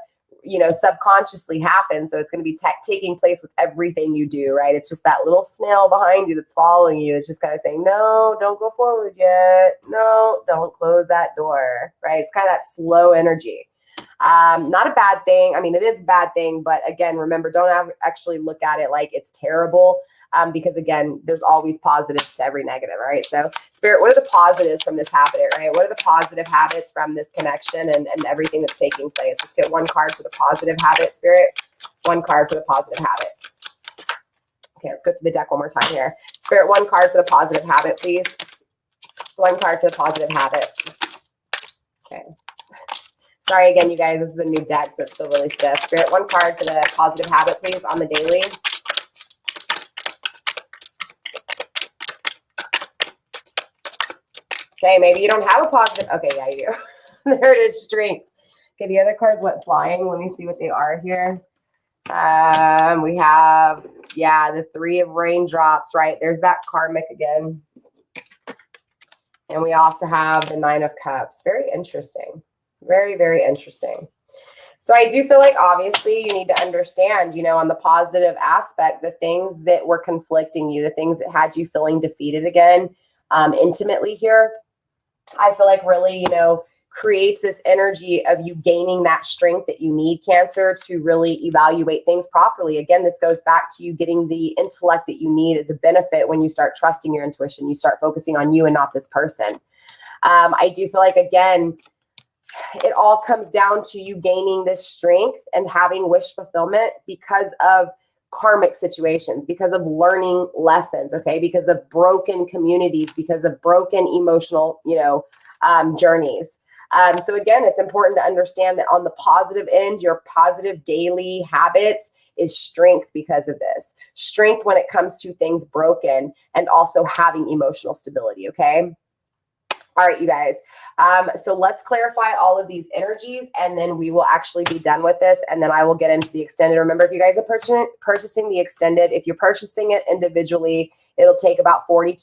subconsciously happen. So it's going to be taking place with everything you do, right? It's just that little snail behind you that's following you. It's just kind of saying, no, don't go forward yet. No, don't close that door, right? It's kind of that slow energy. Not a bad thing. I mean, it is a bad thing, but again, remember, don't actually look at it like it's terrible. Because again, there's always positives to every negative, right? So Spirit, what are the positives from this habit, right? What are the positive habits from this connection and everything that's taking place? Let's get 1 card for the positive habit, Spirit. 1 card for the positive habit. Okay, let's go through the deck one more time here. Spirit, 1 card for the positive habit, please. 1 card for the positive habit. Okay. Sorry again, you guys, this is a new deck, so it's still really stiff. Spirit, 1 card for the positive habit, please, on the daily. Okay, maybe you don't have a positive. Okay, yeah, you do. There it is, strength. Okay, the other cards went flying. Let me see what they are here. We have, the 3 of raindrops, right? There's that karmic again. And we also have the 9 of cups. Very interesting. Very, very interesting. So I do feel like obviously you need to understand, on the positive aspect, the things that were conflicting you, the things that had you feeling defeated again, intimately here. I feel like really, creates this energy of you gaining that strength that you need, Cancer, to really evaluate things properly. Again, this goes back to you getting the intellect that you need as a benefit when you start trusting your intuition. You start focusing on you and not this person. I do feel like, again, it all comes down to you gaining this strength and having wish fulfillment because of karmic situations, because of learning lessons, okay, because of broken communities, because of broken emotional, journeys. So again, it's important to understand that on the positive end, your positive daily habits is strength because of this. Strength when it comes to things broken and also having emotional stability, okay? All right, you guys. So let's clarify all of these energies and then we will actually be done with this. And then I will get into the extended. Remember, if you guys are purchasing the extended, if you're purchasing it individually, it'll take about 48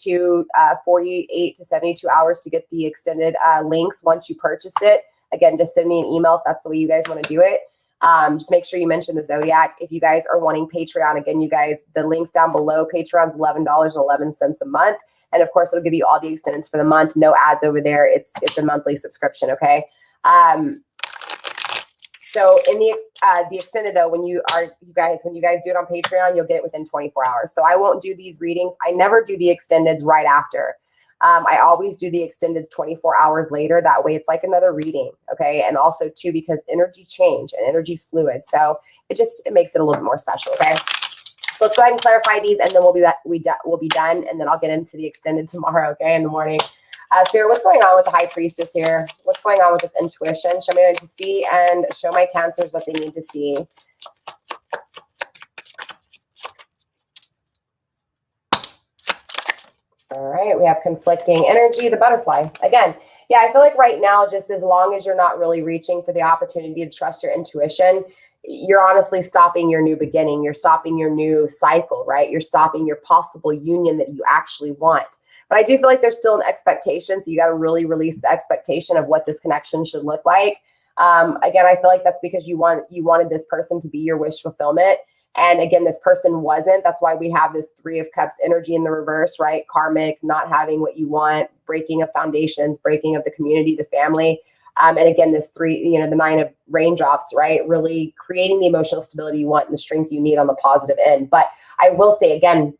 to 72 hours to get the extended links once you purchased it. Again, just send me an email if that's the way you guys want to do it. Just make sure you mention the zodiac. If you guys are wanting Patreon, again, you guys, the link's down below. Patreon's $11.11 a month. And of course, it'll give you all the extendeds for the month. No ads over there. It's a monthly subscription, okay? So in the extended though, when you guys do it on Patreon, you'll get it within 24 hours. So I won't do these readings. I never do the extendeds right after. I always do the extendeds 24 hours later. That way it's like another reading, okay? And also too, because energy change and energy's fluid. So it makes it a little bit more special, okay? So let's go ahead and clarify these, and then we'll be done, and then I'll get into the extended tomorrow, okay, in the morning. Spirit, what's going on with the High Priestess here? What's going on with this intuition? Show me what I need to see, and show my Cancers what they need to see. All right, we have conflicting energy, the butterfly. Again, yeah, I feel like right now, just as long as you're not really reaching for the opportunity to trust your intuition, you're honestly stopping your new beginning. You're stopping your new cycle, right? You're stopping your possible union that you actually want. But I do feel like there's still an expectation. So you got to really release the expectation of what this connection should look like. Again, I feel like that's because you wanted this person to be your wish fulfillment. And again, this person wasn't. That's why we have this Three of Cups energy in the reverse, right? Karmic, not having what you want, breaking of foundations, breaking of the community, the family. And again, this the Nine of Raindrops, right? Really creating the emotional stability you want and the strength you need on the positive end. But I will say again,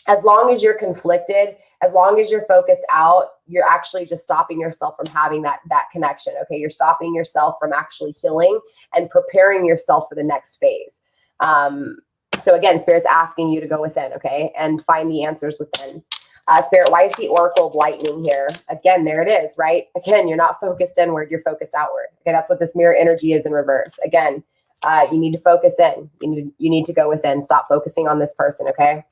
as long as you're conflicted, as long as you're focused out, you're actually just stopping yourself from having that connection. Okay. You're stopping yourself from actually healing and preparing yourself for the next phase. So again, Spirit's asking you to go within, okay, and find the answers within. Spirit, why is the Oracle of Lightning here? Again, there it is, right? Again, you're not focused inward, you're focused outward. Okay, that's what this mirror energy is in reverse. Again, you need to focus in. You need to go within. Stop focusing on this person, okay?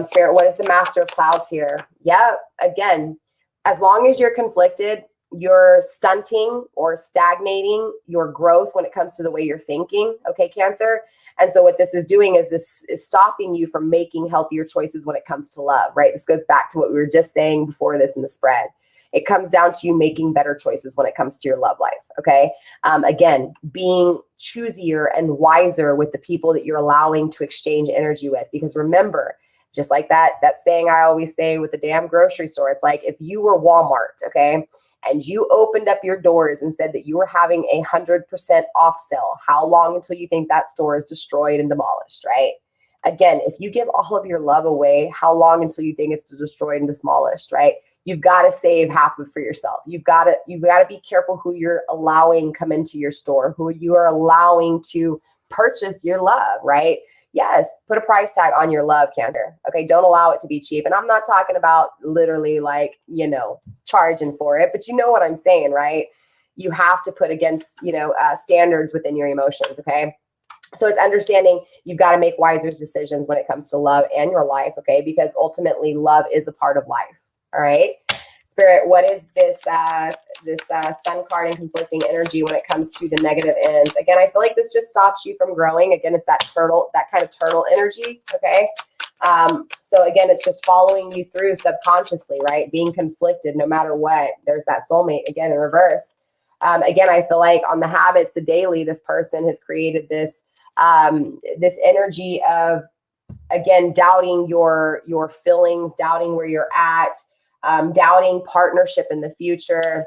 Spirit, what is the Master of Clouds here? Yeah, again, as long as you're conflicted, you're stunting or stagnating your growth when it comes to the way you're thinking, okay, Cancer? And so what this is doing is this is stopping you from making healthier choices when it comes to love, right? This goes back to what we were just saying before this in the spread. It comes down to you making better choices when it comes to your love life, okay? Again, being choosier and wiser with the people that you're allowing to exchange energy with. Because remember, just like that saying I always say with the damn grocery store, it's like if you were Walmart, okay, and you opened up your doors and said that you were having 100% off sale, how long until you think that store is destroyed and demolished, right? Again, if you give all of your love away, how long until you think it's destroyed and demolished, right? You've got to save half of it for yourself. You've got to be careful who you're allowing come into your store, who you are allowing to purchase your love, right? Yes, put a price tag on your love, Cancer. Okay, don't allow it to be cheap. And I'm not talking about literally like, charging for it, but you know what I'm saying, right? You have to put against, standards within your emotions, okay? So it's understanding you've got to make wiser decisions when it comes to love and your life, okay? Because ultimately love is a part of life, all right? Spirit, what is this Sun card and conflicting energy when it comes to the negative ends? Again, I feel like this just stops you from growing. Again, it's that kind of turtle energy, okay? So again, it's just following you through subconsciously, right? Being conflicted no matter what. There's that soulmate, again, in reverse. Again, I feel like on the habits, the daily, this person has created this energy of, again, doubting your feelings, doubting where you're at, doubting partnership in the future,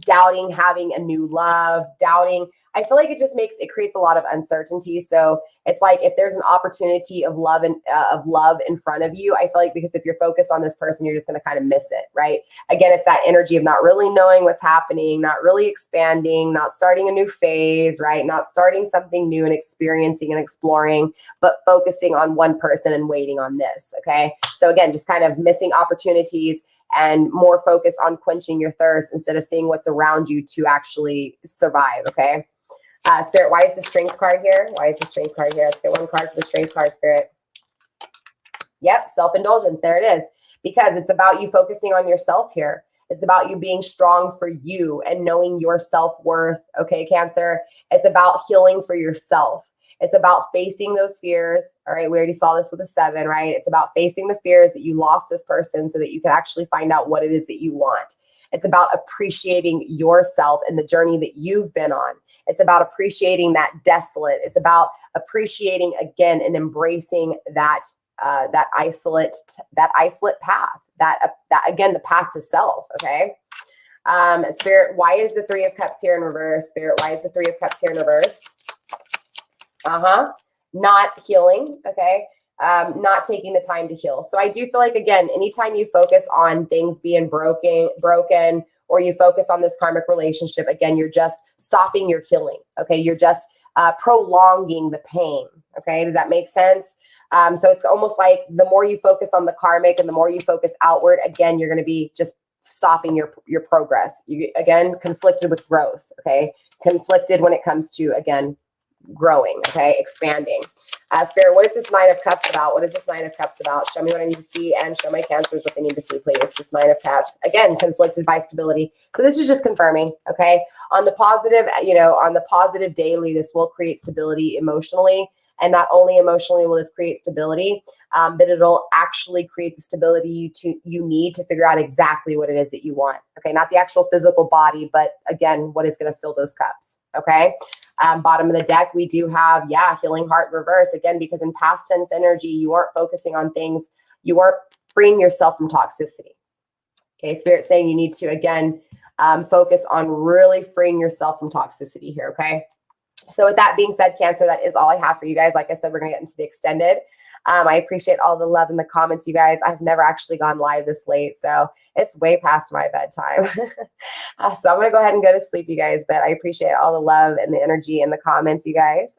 doubting having a new love, doubting. I feel like it creates a lot of uncertainty. So it's like if there's an opportunity of love in front of you, I feel like because if you're focused on this person, you're just going to kind of miss it, right? Again, it's that energy of not really knowing what's happening, not really expanding, not starting a new phase, right? Not starting something new and experiencing and exploring, but focusing on one person and waiting on this, okay? So again, just kind of missing opportunities and more focused on quenching your thirst instead of seeing what's around you to actually survive, okay? Spirit, why is the Strength card here? Why is the Strength card here? Let's get one card for the Strength card, Spirit. Yep, self-indulgence. There it is. Because it's about you focusing on yourself here. It's about you being strong for you and knowing your self-worth. Okay, Cancer? It's about healing for yourself. It's about facing those fears. All right, we already saw this with the 7, right? It's about facing the fears that you lost this person so that you can actually find out what it is that you want. It's about appreciating yourself and the journey that you've been on. It's about appreciating that desolate. It's about appreciating again and embracing that that isolate path, that again, the path to self. Okay. Spirit, why is the Three of Cups here in reverse? Spirit, why is the Three of Cups here in reverse? Not healing. Okay. Not taking the time to heal. So I do feel like, again, anytime you focus on things being broken, or you focus on this karmic relationship, again, you're just stopping your healing. Okay. You're just prolonging the pain. Okay. Does that make sense? So it's almost like the more you focus on the karmic and the more you focus outward, again, you're going to be just stopping your progress. You, again, conflicted with growth. Okay. Conflicted when it comes to, again, growing. Okay. Expanding. Spirit, what is this Nine of Cups about? What is this Nine of Cups about? Show me what I need to see and show my Cancers what they need to see, please. This Nine of Cups. Again, conflicted by stability. So this is just confirming, okay? On the positive, on the positive daily, this will create stability emotionally. And not only emotionally will this create stability, but it'll actually create the stability you need to figure out exactly what it is that you want. Okay, not the actual physical body, but again, what is going to fill those cups. Okay. Bottom of the deck, we do have, healing heart reverse. Again, because in past tense energy, you aren't focusing on things. You aren't freeing yourself from toxicity. Okay, Spirit saying you need to, again, focus on really freeing yourself from toxicity here, okay? So with that being said, Cancer, that is all I have for you guys. Like I said, we're going to get into the extended. I appreciate all the love in the comments, you guys. I've never actually gone live this late, so it's way past my bedtime. So I'm going to go ahead and go to sleep, you guys, but I appreciate all the love and the energy in the comments, you guys.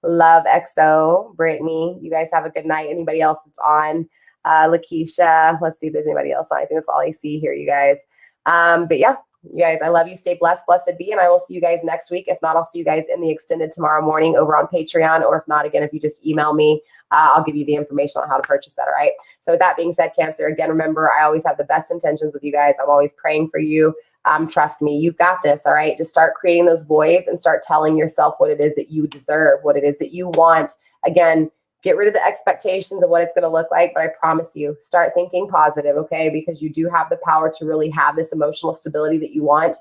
Love XO, Brittany. You guys have a good night. Anybody else that's on? Lakeisha. Let's see if there's anybody else on. I think that's all I see here, you guys. But yeah. You guys, I love you. Stay blessed, blessed be, and I will see you guys next week. If not, I'll see you guys in the extended tomorrow morning over on Patreon, or if not, again, if you just email me, I'll give you the information on how to purchase that, all right? So with that being said, Cancer, again, remember, I always have the best intentions with you guys. I'm always praying for you. Trust me, you've got this, all right? Just start creating those voids and start telling yourself what it is that you deserve, what it is that you want. Again, get rid of the expectations of what it's going to look like, but I promise you, start thinking positive, okay? Because you do have the power to really have this emotional stability that you want.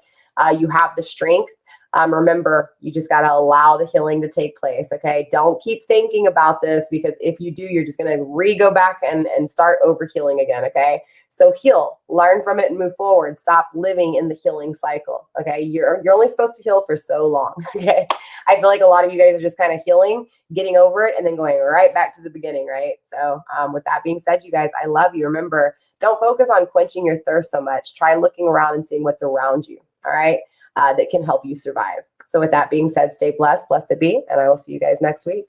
You have the strength. Remember, you just got to allow the healing to take place, okay? Don't keep thinking about this, because if you do, you're just going to go back and start over healing again, okay? So heal, learn from it, and move forward. Stop living in the healing cycle, okay? You're only supposed to heal for so long, okay? I feel like a lot of you guys are just kind of healing, getting over it, and then going right back to the beginning, right? So with that being said, you guys, I love you. Remember, don't focus on quenching your thirst so much. Try looking around and seeing what's around you, all right? That can help you survive. So with that being said, stay blessed, blessed be, and I will see you guys next week.